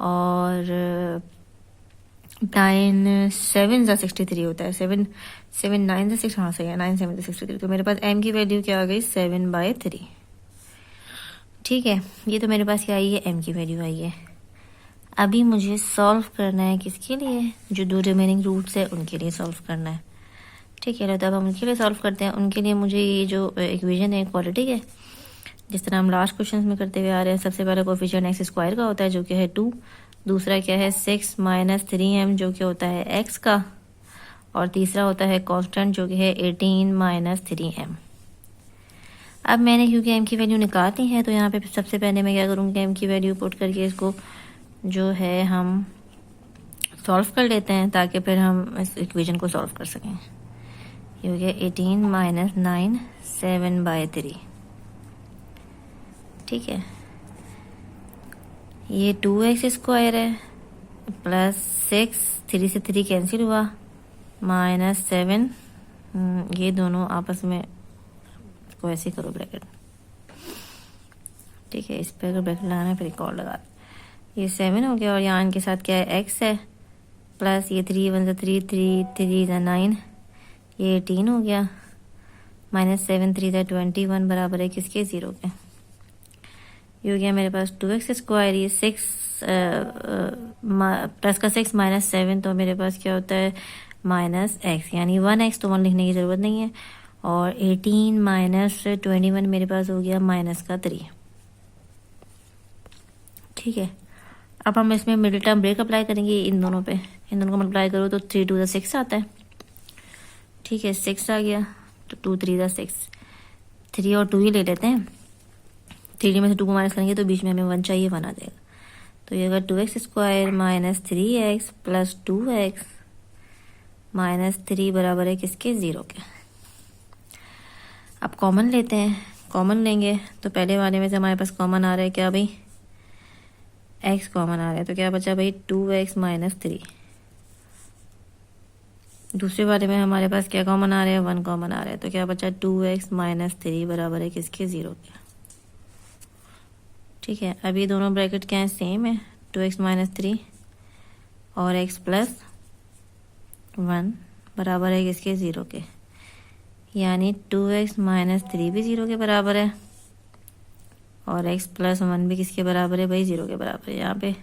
और 9 7 ज़ा 63 होता है। 7 7 9 ज़ा 6, हाँ सही है, 9 7 ज़ा 63। तो मेरे पास एम की वैल्यू क्या आ गई 7/3। ठीक है, ये तो मेरे पास क्या आई है, एम की वैल्यू आई है। अभी मुझे सॉल्व करना है किसके लिए, जो 2 रिमेनिंग रूट्स है उनके लिए सॉल्व करना है। ठीक है, तो अब हम उनके लिए सॉल्व करते हैं। उनके लिए मुझे ये जो इक्वेशन है क्वाड्रेटिक है, जिस तरह हम लास्ट क्वेश्चन में करते हुए आ रहे हैं। सबसे पहले कोफिशिएंट एक्स स्क्वायर का होता है जो कि है 2, दूसरा क्या है 6 - 3m जो कि होता है एक्स का, और तीसरा होता है कांस्टेंट जो कि है 18 - 3m। अब मैंने क्योंकि एम की वैल्यू निकालनी है तो यहाँ पे सबसे पहले मैं क्या करूँगी, एम की वैल्यू पुट करके इसको जो है हम सॉल्व कर लेते हैं ताकि फिर हम इस इक्वेशन को सॉल्व कर सकें। ये हो गया 18 - 9 7/3। ठीक है, ये 2x स्क्वायर है प्लस 6, 3 से 3 कैंसिल हुआ, -7, ये दोनों आपस में इसको ऐसे करो ब्रैकेट। ठीक है, इस पर अगर ब्रैकेट लगाना है फिर एक और लगा, ये 7 हो गया और यहाँ इनके साथ क्या है x है, प्लस ये 3 1 3 3 3 9, ये 18 हो गया, -7 3 21 बराबर है किसके, 0 के। ये हो गया मेरे पास 2x स्क्वायर, ये 6 प्लस का 6 -7 तो मेरे पास क्या होता है -x, यानी 1x, तो 1 लिखने की ज़रूरत नहीं है। और 18 - 21 मेरे पास हो गया -3। ठीक है, अब हम इसमें मिडिल टर्म ब्रेक अप्लाई करेंगे इन दोनों पे। इन दोनों को मल्टीप्लाई करो तो 3 2 6 आता है। ठीक है, 6 आ गया तो 2 3 6, 3 और 2 ही ले लेते हैं। 3 में से 2 को माइनस करेंगे तो बीच में हमें 1 चाहिए, 1 आ जाएगा। तो ये अगर 2x square -3x plus 2x -3 बराबर है किसके, 0 के। अब कॉमन लेते हैं, कॉमन लेंगे तो पहले वाले में से हमारे पास कॉमन आ रहा है क्या भाई, x कॉमन आ रहा है, तो क्या बचा भाई 2x - 3। दूसरे वाले में हमारे पास क्या कॉमन आ रहा है, 1 कॉमन आ रहा है, तो क्या बचा 2x - 3 बराबर है किसके, 0 के। ठीक है, अब ये दोनों ब्रैकेट क्या है, सेम है, 2x - 3 और x प्लस 1 बराबर है किसके, 0 के। यानी 2x - 3 भी 0 के बराबर है और x प्लस 1 भी किसके बराबर है भाई, 0 के बराबर है। यहाँ पे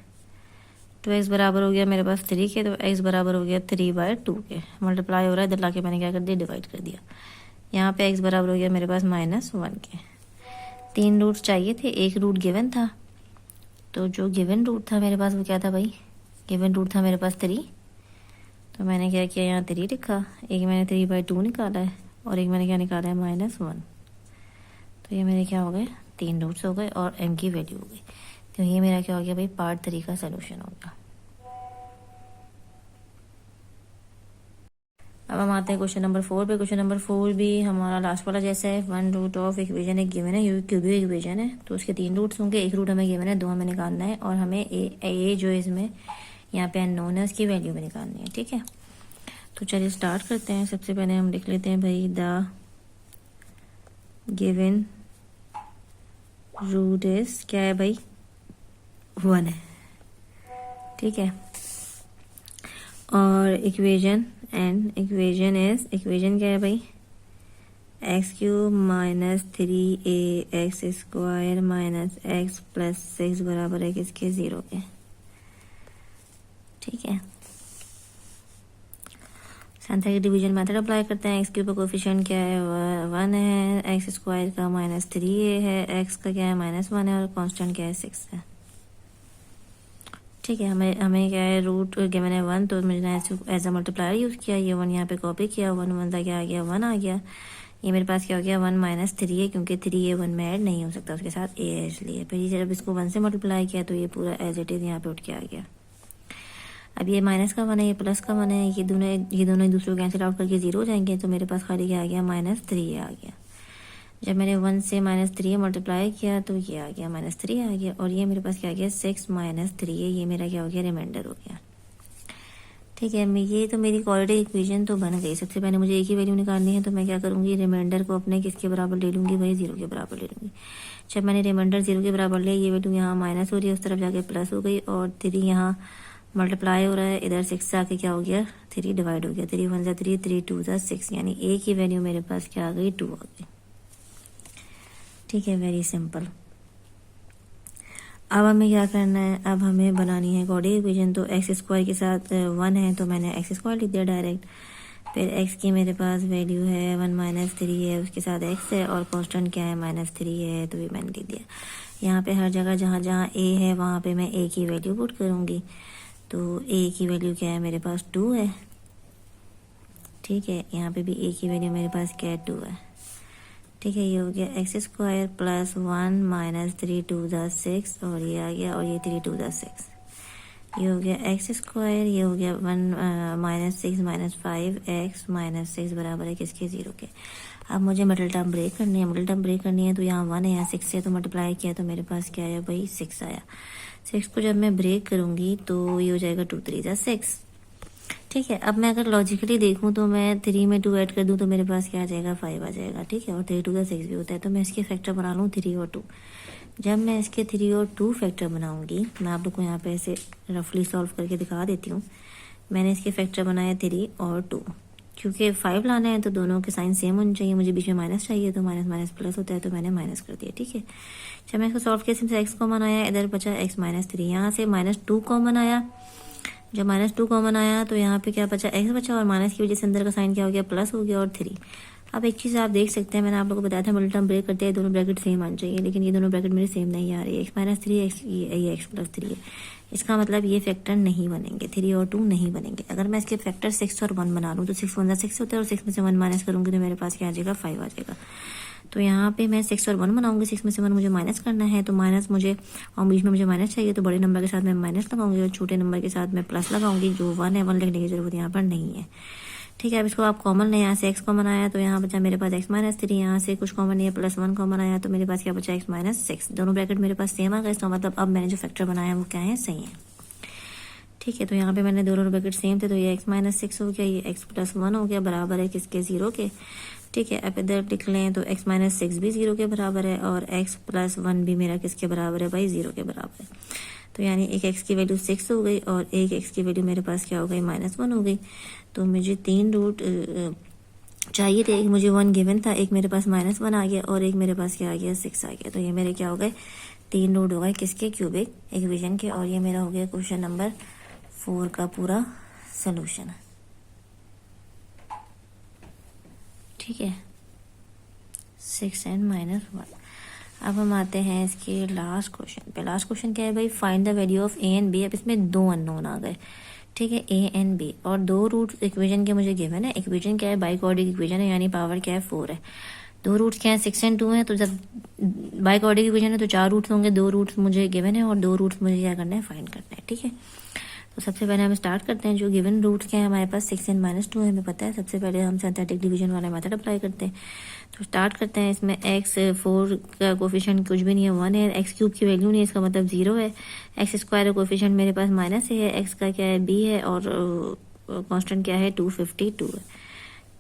2x बराबर हो गया मेरे पास 3 के, तो x बराबर हो गया 3/2 के। मल्टीप्लाई हो रहा है, इधर लाके मैंने क्या कर दिया, डिवाइड कर दिया। यहाँ पे x बराबर हो गया मेरे पास -1 के। 3 रूट्स चाहिए थे, एक रूट गिवन था, तो जो गिवन रूट था मेरे पास वो क्या था भाई, गिवन रूट था मेरे पास 3, तो मैंने क्या किया, यहाँ 3 लिखा। एक मैंने 3/2 निकाला है और एक मैंने क्या निकाला है, -1। तो ये मेरे क्या हो गए, 3 रूट्स हो गए और m की वैल्यू हो गई। तो ये मेरा क्या हो गया भाई, पार्ट 3 का सोल्यूशन हो गया। अब हम आते हैं क्वेश्चन नंबर 4 पे। क्वेश्चन नंबर 4 भी हमारा लास्ट वाला जैसा है। 1 रूट ऑफ इक्वेशन एक गिवन है, ये क्यूबिक इक्वेशन है, तो उसके 3 रूट्स होंगे। एक रूट हमें गिवन है, 2 हमें निकालना है और हमें ए जो इसमें यहाँ पे अननोन है उसकी वैल्यू भी निकालनी है। ठीक है, तो चलिए स्टार्ट करते हैं। सबसे पहले हम लिख लेते हैं भाई द गिवन रूट इज, क्या है भाई, 1 है। ठीक है, और equation and equation is, equation क्या है भाई, x³ - 3ax square -x plus 6 बराबर है किसके, 0 के। ठीक है, सिंथेटिक डिवीजन मेथड अप्लाई करते हैं। x³ का कोफिशिएंट क्या है, 1 है, x स्क्वायर का -3a है, x का क्या है, -1 है और कांस्टेंट क्या है, 6 है। ठीक है, हमें क्या है, रूट गिवन है 1, तो मैंने एज अ मल्टीप्लायर यूज़ किया, ये 1 यहाँ पे कॉपी किया, 1 1 का क्या आ गया, 1 आ गया। ये मेरे पास क्या हो गया 1 माइनस 3 है, क्योंकि 3 ये 1 में ऐड नहीं हो सकता, उसके साथ ए है इसलिए। फिर ये जब इसको 1 से मल्टीप्लाई किया तो ये पूरा एज इट इज़ यहाँ पे उठ के आ गया। अब ये माइनस का 1 है, ये प्लस का 1 है, ये दोनों एक दूसरे को कैंसिल आउट करके 0 हो जाएंगे, तो मेरे पास खाली क्या आ गया -3 आ गया। जब मैंने 1 से -3 मल्टीप्लाई किया तो ये आ गया -3 आ गया, और ये मेरे पास क्या आ गया 6 माइनस 3 है, ये मेरा क्या हो गया रिमाइंडर हो गया। ठीक है, मैं ये तो मेरी क्वाड्रेटिक इक्वेशन तो बन गई। सबसे पहले मुझे एक ही वैल्यू निकालनी है, तो मैं क्या करूँगी रिमाइंडर को अपने किसके बराबर ले लूँगी भाई 0 के बराबर ले लूँगी। जब मैंने रिमाइंडर 0 के बराबर लिया, ये वैल्यू यहाँ माइनस हो रही है, उस तरफ जाके प्लस हो गई, और 3 यहाँ मल्टीप्लाई हो रहा है, इधर 6 से आके क्या हो गया 3 डिवाइड हो गया। 3 1 3, 3 2 6, यानी एक ही वैल्यू मेरे पास क्या आ गई 2 आ गई। ठीक है, वेरी सिंपल। अब हमें क्या करना है, अब हमें बनानी है क्वाड्रेटिक इक्वेशन। तो एक्स स्क्वायर के साथ 1 है, तो मैंने एक्स स्क्वायर लिख दिया डायरेक्ट। फिर एक्स की मेरे पास वैल्यू है 1 माइनस 3 है, उसके साथ एक्स है, और कांस्टेंट क्या है -3 है, तो ये मैंने लिख दिया। यहाँ पे हर जगह जहाँ जहाँ ए है वहाँ पे मैं ए की वैल्यू पुट करूँगी। तो ए की वैल्यू क्या है मेरे पास 2 है। ठीक है, यहाँ पे भी ए की वैल्यू मेरे पास क्या है 2 है। ठीक है, ये हो गया एक्स स्क्वायर प्लस 1 माइनस 3 2 6, और ये आ गया, और ये 3 2 6, ये हो गया एक्स स्क्वायर, ये हो गया 1 माइनस 6 माइनस 5 एक्स माइनस 6 बराबर है किसके 0 के। अब मुझे मिडिल टर्म ब्रेक करनी है। मिडिल टर्म ब्रेक करनी है तो यहाँ 1 है, यहाँ 6 से तो मल्टीप्लाई किया तो मेरे पास क्या आया भाई 6 आया। 6 को जब मैं ब्रेक करूँगी तो ये हो जाएगा 2 3 6। ठीक है, अब मैं अगर लॉजिकली देखूं तो मैं 3 में 2 ऐड कर दूं तो मेरे पास क्या आ जाएगा 5 आ जाएगा। ठीक है, और 3 2 6 भी होता है, तो मैं इसके फैक्टर बना लूँ 3 और 2। जब मैं इसके 3 और 2 फैक्टर बनाऊंगी, मैं आप लोग को यहाँ पे ऐसे रफली सॉल्व करके दिखा देती हूँ। मैंने इसके फैक्टर बनाए 3 और 2, क्योंकि 5 लाना है तो दोनों के साइन सेम होने चाहिए। मुझे बीच में माइनस चाहिए, तो माइनस माइनस प्लस होता है, तो मैंने माइनस कर दिया। ठीक है, जब मैं इसको सॉल्व किया, इसमें से एक्स कॉमन आया, इधर बचा एक्स माइनस 3, यहाँ से -2 कॉमन आया। जब -2 कॉमन आया तो यहाँ पे क्या बचा एक्स बचा, और माइनस की वजह से अंदर का साइन क्या हो गया प्लस हो गया, और 3। अब एक चीज़ आप देख सकते हैं, मैंने आप लोगों को बताया था मिडिल टर्म ब्रेक करते हैं दोनों ब्रैकेट सेम आनी चाहिए, लेकिन ये दोनों ब्रैकेट मेरे सेम नहीं आ रही है। एक्स माइनस 3 एक्स, ये एक्स प्लस 3 है। इसका मतलब ये फैक्टर नहीं बनेंगे, 3 और 2 नहीं बनेंगे। अगर मैं इसके फैक्टर 6 और 1 बना लूँ तो 6 1 6 होता है, और 6 में से 1 माइनस करूँगी तो मेरे पास क्या आ जाएगा 5 आ जाएगा। तो यहाँ पे मैं 6 और 1 बनाऊंगी, 6 में से 1 मुझे माइनस करना है, तो माइनस मुझे, और बीच में मुझे माइनस चाहिए, तो बड़े नंबर के साथ मैं माइनस लगाऊंगी और छोटे नंबर के साथ मैं प्लस लगाऊंगी। जो 1 है 1 लिखने की जरूरत यहाँ पर नहीं है। ठीक है, अब इसको आप कॉमन लें, यहाँ से एक्स कॉमन आया तो यहाँ बचा मेरे पास एक्स माइनस 3, यहाँ से कुछ कॉमन नहीं है, +1 कॉमन आया तो मेरे पास क्या बचा एक्स माइनस 6। दोनों ब्रैकेट मेरे पास सेम आ गए, इसका मतलब अब मैंने जो फैक्टर बनाया वो क्या है सही है। ठीक है, तो यहाँ पे मैंने दोनों ब्रैकेट सेम थे, तो ये एक्स माइनस 6 हो गया, ये एक्स प्लस 1 हो गया, बराबर है किसके 0 के। ठीक है, अब इधर लिख लें तो एक्स माइनस 6 भी 0 के बराबर है, और एक्स प्लस 1 भी मेरा किसके बराबर है भाई 0 के बराबर है। तो यानी एक एक्स की वैल्यू 6 हो गई, और एक एक्स की वैल्यू मेरे पास क्या हो गई -1 हो गई। तो मुझे 3 रूट चाहिए थे, एक मुझे 1 गिवन था, एक मेरे पास -1 आ गया, और एक मेरे पास क्या आ गया 6 आ गया। तो ये मेरे क्या हो गए 3 रूट हो गए किसके क्यूबिक इक्वेशन के, और ये मेरा हो गया क्वेश्चन नंबर 4 का पूरा सोल्यूशन। ठीक है, 6 and -1। अब हम आते हैं इसके लास्ट क्वेश्चन पे। लास्ट क्वेश्चन क्या है भाई, find the value of A and B. अब इसमें 2 अननोन आ गए। ठीक है, ए एंड बी, और 2 रूट इक्वेशन के मुझे गिवन है। इक्वेशन क्या है बाइक्वाड्रिक इक्वेशन है, यानी पावर क्या है 4 है। 2 रूट्स क्या है 6 and 2 है, तो जब बाइक्वाड्रिक इक्वेशन है तो 4 रूट्स होंगे, 2 रूट्स मुझे गिवन है, और 2 रूट्स मुझे क्या करना है फाइंड करना है। ठीक है, तो सबसे पहले हम स्टार्ट करते हैं। जो गिवन रूट्स क्या है हमारे पास 6 and -2 है, हमें पता है। सबसे पहले हम सिंथेटिक डिवीजन वाला मेथड अप्लाई करते हैं। तो स्टार्ट करते हैं। इसमें x4 का कोफिशिएंट कुछ भी नहीं है, 1 है। x³ की वैल्यू नहीं है, इसका मतलब 0 है। x² का कोफिशिएंट मेरे पास माइनस है, x का क्या है b है, और कांस्टेंट क्या है 252 है।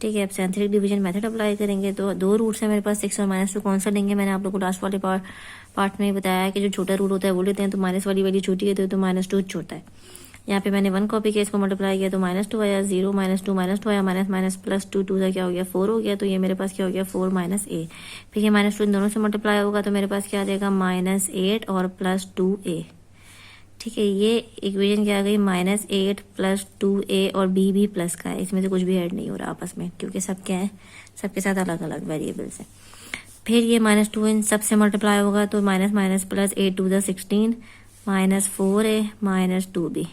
ठीक है, अब सिंथेटिक डिवीजन मेथड अप्लाई करेंगे। तो 2 रूट्स है मेरे पास 6 और -2, कौन सा लेंगे। मैंने आप लोग को लास्ट वाले पार्ट में बताया है कि जो छोटा रूट होता है वो लेते हैं, तो माइनस वाली वैल्यू छोटी है तो -2 छोटा है। यहाँ पे मैंने 1 कॉपी किया, इसको मल्टीप्लाई किया तो -2 आया, 0 -2 -2 आया, माइनस प्लस 2 2 का क्या हो गया 4 हो गया। तो ये मेरे पास क्या हो गया 4 -a। फिर ये -2 इन दोनों से मल्टीप्लाई होगा तो मेरे पास क्या आ जाएगा -8 और +2a। ठीक है, ये इक्वेशन क्या आ गई -8 +2a, और b भी प्लस का है, इसमें से कुछ भी ऐड नहीं हो रहा आपस में, क्योंकि सब क्या है सबके साथ अलग अलग वेरिएबल्स है। फिर ये -2 इन सब से मल्टीप्लाई होगा तो -+ 8 2 16 -4a -2b।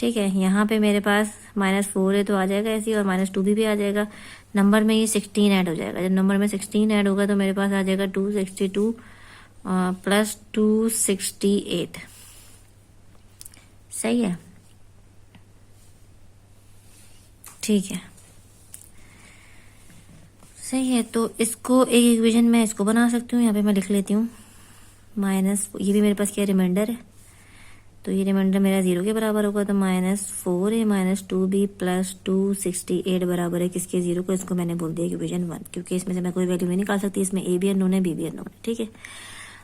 ठीक है, यहाँ पे मेरे पास -4 है तो आ जाएगा ऐसे ही, और -2 भी आ जाएगा। नंबर में ये 16 ऐड हो जाएगा। जब नंबर में 16 ऐड होगा तो मेरे पास आ जाएगा 262 प्लस 268। सही है, ठीक है, सही है। तो इसको एक इक्वेशन मैं इसको बना सकती हूँ, यहाँ पे मैं लिख लेती हूँ माइनस, ये भी मेरे पास क्या रिमाइंडर है, तो ये रिमाइंडर मेरा 0 के बराबर होगा, तो -4a - 2b प्लस 268 बराबर है किसके, 0 को। इसको मैंने बोल दिया इक्वेशन 1, क्योंकि इसमें से मैं कोई वैल्यू नहीं निकाल सकती, इसमें a भी अननोन है, b भी अननोन है। ठीक है,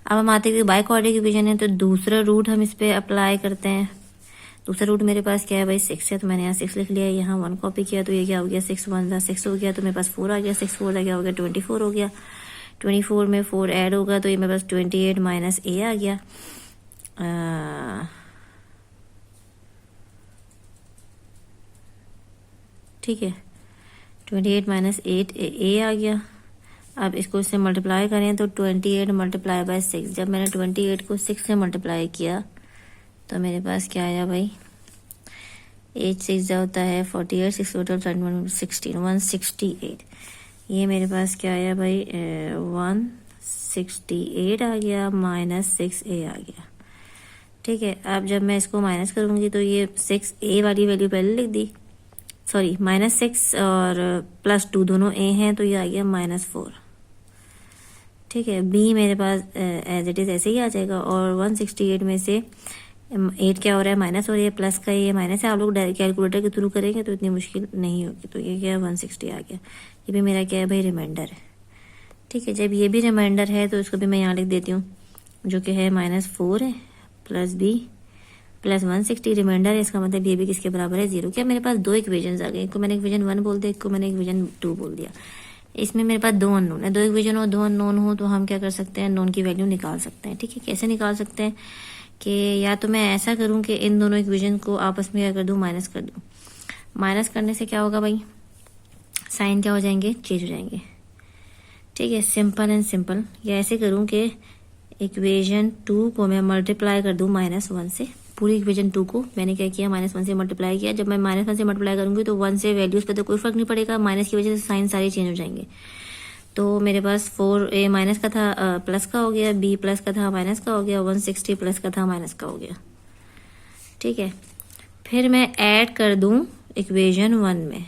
अब हम आते हैं बाय कोऑर्डिनेट इक्वेशन है, तो दूसरा रूट हम इस पे अप्लाई करते हैं। दूसरा रूट मेरे पास क्या है भाई, 6 है, तो मैंने यहाँ 6 लिख लिया, यहाँ 1 कॉपी किया, तो ये क्या हो गया, 6 1 6 हो गया, तो मेरे पास 4 आ गया, 6 4 क्या हो गया, 24 हो गया। 24 में 4 ऐड होगा तो ये मेरे पास 28 माइनस a आ गया। ठीक है, 28 माइनस 8 a आ गया। अब इसको इससे मल्टीप्लाई करें तो 28 मल्टीप्लाई बाय 6, जब मैंने 28 को 6 से मल्टीप्लाई किया तो मेरे पास क्या आया भाई, 8 6 होता है 48, 6 टोटल 16 168। ये मेरे पास क्या आया भाई, 168 आ गया माइनस 6a आ गया। ठीक है, अब जब मैं इसको माइनस करूंगी तो ये 6a वाली वैल्यू पहले लिख दी, सॉरी -6 और +2 दोनों a हैं, तो ये आ गया -4। ठीक है, b मेरे पास एज इट इज ऐसे ही आ जाएगा, और 168 में से 8 क्या हो रहा है, माइनस हो रही है, प्लस का ये माइनस है, आप लोग डायरेक्ट कैलकुलेटर के थ्रू करेंगे तो इतनी मुश्किल नहीं होगी। तो ये क्या है, 160 आ गया। ये भी मेरा क्या है भाई, रिमाइंडर है। ठीक है, जब ये भी रिमाइंडर है तो इसको भी मैं यहाँ लिख देती हूँ, जो कि है -4 है प्लस b प्लस 160 रिमाइंडर है, इसका मतलब ये भी किसके बराबर है, 0। क्या मेरे पास दो इक्वेशन आ गए, एक को मैंने इक्वेशन 1 बोल दिया, एक को मैंने इक्वेशन 2 बोल दिया। इसमें मेरे पास दो अननोन है, दो इक्वेशन हो, दो अननोन हो, तो हम क्या कर सकते हैं, नोन की वैल्यू निकाल सकते हैं। ठीक है, कैसे निकाल सकते हैं कि या तो मैं ऐसा करूं कि इन दोनों इक्वेशन को आपस में क्या कर दूं, माइनस कर दूं। माइनस करने से क्या होगा भाई, साइन क्या हो जाएंगे, चेंज हो जाएंगे। ठीक है, सिंपल एंड सिंपल। या ऐसे करूं कि इक्वेशन 2 को मैं मल्टीप्लाई कर दूं -1 से, पूरी इक्वेशन 2 को मैंने क्या किया, -1 से मल्टीप्लाई किया। जब मैं -1 से मल्टीप्लाई करूंगी तो 1 से वैल्यूज पे तो कोई फर्क नहीं पड़ेगा, माइनस की वजह से साइन सारे चेंज हो जाएंगे। तो मेरे पास 4a माइनस का था, प्लस का हो गया, b प्लस का था, माइनस का हो गया, 160 प्लस का था, माइनस का हो गया। ठीक है, फिर मैं ऐड कर दूं इक्वेशन 1 में।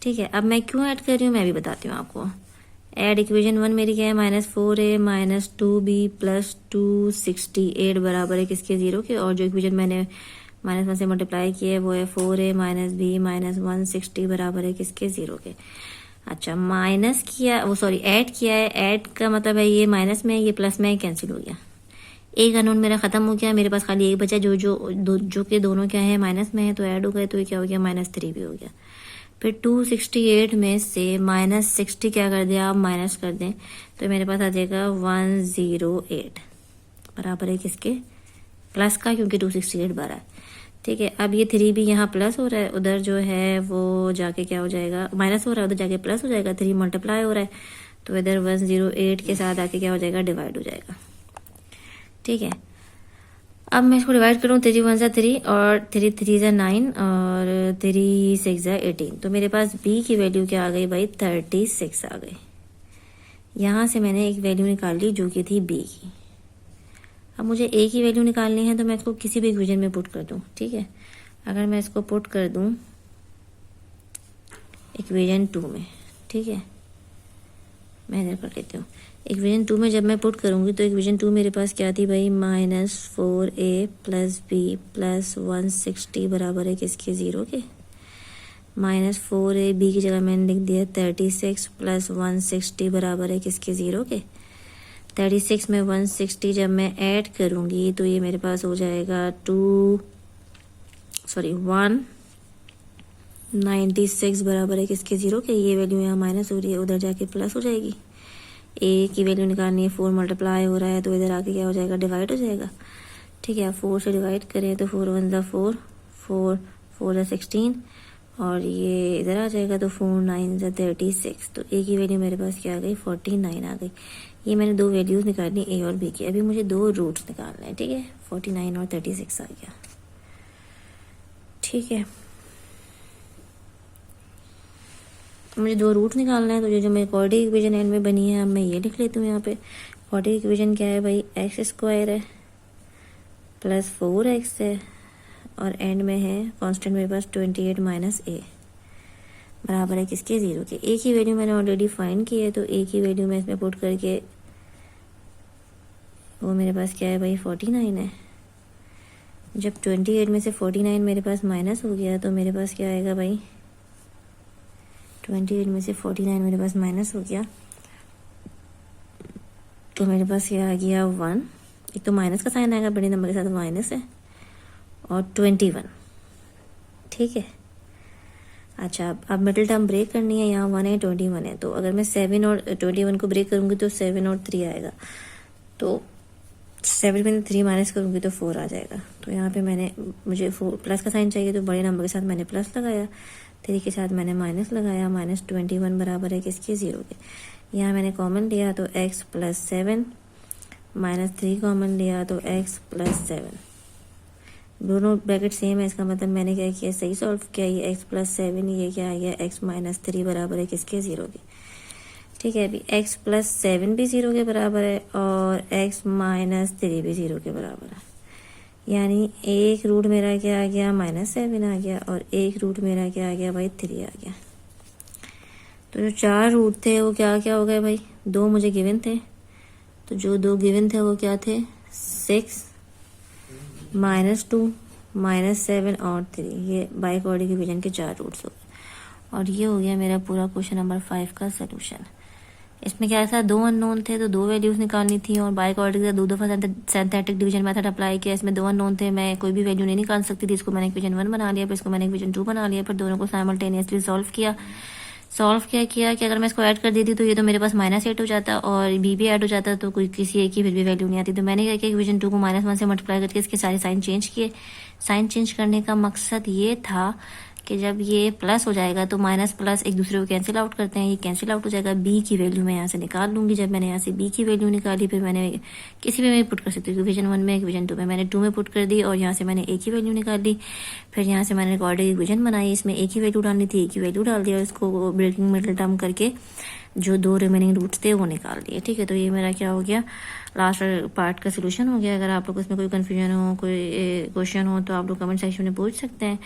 ठीक है, अब मैं क्यों ऐड कर रही हूँ मैं भी बताती हूँ आपको। ऐड इक्वेशन 1 मेरी क्या है, -4a - 2b प्लस 268 बराबर है किसके, 0 के। और जो इक्वेशन मैंने -1 से मल्टीप्लाई किया है वो है 4a - b - 160 बराबर है किसके, 0 के। अच्छा, माइनस किया, वो सॉरी ऐड किया है, ऐड का मतलब है ये माइनस में, ये प्लस में कैंसिल हो गया। एक अननोन मेरा खत्म हो गया, मेरे पास खाली एक बचा, जो कि दोनों क्या है, माइनस में है, तो ऐड हो गए, तो ये क्या हो गया, -3 भी हो गया। फिर 268 में से -60 क्या कर दिया, आप माइनस कर दें तो मेरे पास आ जाएगा 108 बराबर है किसके, प्लस का, क्योंकि 268 बारह है। ठीक है, अब ये 3 भी यहाँ प्लस हो रहा है, उधर जो है वो जाके क्या हो जाएगा, माइनस हो रहा है, उधर जाके प्लस हो जाएगा, 3 मल्टीप्लाई हो रहा है, तो इधर 108 के साथ आके क्या हो जाएगा, डिवाइड हो जाएगा। ठीक है, अब मैं इसको डिवाइड करूँ, 3 1 3 और 3 3 9 और 3 6 18, तो मेरे पास b की वैल्यू क्या आ गई भाई, 36 आ गई। यहाँ से मैंने एक वैल्यू निकाल ली जो कि थी b की। अब मुझे a की वैल्यू निकालनी है तो मैं इसको किसी भी इक्वेशन में पुट कर दूं। ठीक है, अगर मैं इसको पुट कर दूं इक्वेशन 2 में, ठीक है, मैं इधर कर लेती हूँ। इक्वेशन 2 में जब मैं पुट करूंगी तो इक्वेशन 2 मेरे पास क्या थी भाई, -4a प्लस b प्लस 160 बराबर है किसके, 0 के। -4a b की जगह मैंने लिख दिया 36 प्लस 160 बराबर है किसके, 0 के। 36 में 160 जब मैं ऐड करूंगी तो ये मेरे पास हो जाएगा 196 बराबर है किसके, 0 के। ये वैल्यू यहाँ माइनस हो रही है, उधर जाके प्लस हो जाएगी। ए की वैल्यू निकालनी है, 4 मल्टीप्लाई हो रहा है तो इधर आके क्या हो जाएगा, डिवाइड हो जाएगा। ठीक है, 4 से डिवाइड करें तो 4 1 4 4 4 16 और ये इधर आ जाएगा तो 4 9 36, तो ए की वैल्यू मेरे पास क्या आ गई, 49 आ गई। ये मैंने दो वैल्यूज निकालनी, ए और बी की। अभी मुझे दो रूट्स निकालने हैं। ठीक है, 49 और 36 आ गया। ठीक है, मुझे दो रूट निकालना है, तो जो मेरी क्वाड्रेटिक इक्वेशन एंड में बनी है, अब मैं ये लिख लेती हूँ यहाँ पे। क्वाड्रेटिक इक्वेशन क्या है भाई, एक्स स्क्वायर है प्लस 4x है और एंड में है कांस्टेंट मेरे पास 28 माइनस ए बराबर है किसके, 0 के। ए की वैल्यू मैंने ऑलरेडी फाइंड की है, तो ए की वैल्यू मैं इसमें पुट करके वो मेरे पास क्या है भाई 49 है। जब 28 में से 49 मेरे पास माइनस हो गया तो मेरे पास क्या आएगा भाई, 28 में से 49 मेरे पास माइनस हो गया तो मेरे पास क्या आ गया 1। एक तो माइनस का साइन आएगा बड़े नंबर के साथ, माइनस है, और 21। ठीक है, अच्छा अब मिडिल टर्म ब्रेक करनी है, यहाँ 1 है 21 है, तो अगर मैं 7 और 21 को ब्रेक करूँगी तो 7 और 3 आएगा, तो 7 में 3 माइनस करूँगी तो 4 आ जाएगा। तो यहाँ पे मुझे 4 प्लस का साइन चाहिए, तो बड़े नंबर के साथ मैंने प्लस लगाया, 3 के साथ मैंने माइनस लगाया, माइनस 21 बराबर है किसके, 0 के। यहाँ मैंने कॉमन लिया तो x प्लस 7 माइनस 3 कॉमन लिया तो x प्लस 7, दोनों ब्रैकेट सेम है, इसका मतलब मैंने क्या किया, सही सॉल्व किया। ये x प्लस 7, ये क्या आ गया x माइनस 3 बराबर है किसके, 0 के। ठीक है, अभी x प्लस 7 भी 0 के बराबर है और x माइनस 3 भी 0 के बराबर है, यानी एक रूट मेरा क्या आ गया, -7 आ गया, और एक रूट मेरा क्या आ गया भाई, 3 आ गया। तो जो 4 रूट थे वो क्या क्या हो गए भाई, 2 मुझे गिवन थे, तो जो 2 गिवन थे वो क्या थे, 6 -2 -7 और 3, ये बाई क्वाड्रेटिक इक्वेशन के 4 रूट्स हो गए। और ये हो गया मेरा पूरा क्वेश्चन नंबर 5 का सोल्यूशन। इसमें क्या था, 2 अननोन थे तो 2 वैल्यूज निकालनी थी, और बाई क्वाड्रेटिक का 2 दफा सिंथेटिक डिवीजन मेथड अप्लाई किया। इसमें 2 अननोन थे, मैं कोई भी वैल्यू नहीं निकाल सकती थी, इसको मैंने इक्वेशन 1 बना लिया, फिर इसको मैंने इक्वेशन 2 बना लिया, फिर दोनों को साइमल्टेनियसली सॉल्व किया। क्या किया कि अगर मैं इसको ऐड कर देती तो ये तो मेरे पास -8 हो जाता और बी भी ऐड हो जाता, तो कोई किसी एक की फिर भी वैल्यू नहीं आती। तो मैंने क्या किया, इक्वेशन 2 को -1 से मल्टीप्लाई करके इसके सारे साइन चेंज किए। साइन चेंज करने का मकसद ये था कि जब ये प्लस हो जाएगा तो माइनस प्लस एक दूसरे को कैंसिल आउट करते हैं, ये कैंसिल आउट हो जाएगा। बी की वैल्यू मैं यहाँ से निकाल लूंगी। जब मैंने यहाँ से बी की वैल्यू निकाली, फिर मैंने किसी भी में पुट कर सकती हूँ, इक्वेशन 1 में, इक्वेशन 2 में, मैंने 2 में पुट कर दी और यहाँ से मैंने ए की वैल्यू निकाली। फिर यहाँ से मैंने क्वाड्रेटिक इक्वेशन बनाई, इसमें ए की वैल्यू डालनी थी, ए की वैल्यू डाल दिया, इसको ब्रेकिंग मिडिल टर्म करके जो 2 रिमेनिंग रूट्स थे वो निकाल दिए। ठीक है, तो ये मेरा क्या हो गया, लास्ट पार्ट का सोल्यूशन हो गया। अगर आप लोग इसमें कोई कन्फ्यूजन हो, कोई क्वेश्चन हो तो आप लोग कमेंट सेक्शन में पूछ सकते हैं।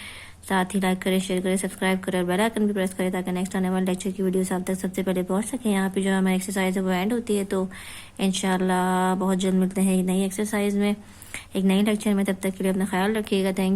साथ ही लाइक करें, शेयर करें, सब्सक्राइब करें और बेल आइकन भी प्रेस करें ताकि नेक्स्ट आने वाले लेक्चर की वीडियोस आप तक सबसे पहले पहुंच सके। यहाँ पे जो हमारी एक्सरसाइज है वो एंड होती है, तो इंशाल्लाह बहुत जल्द मिलते हैं एक नई एक्सरसाइज में, एक नई लेक्चर में। तब तक के लिए अपना ख्याल रखिएगा। Thank you.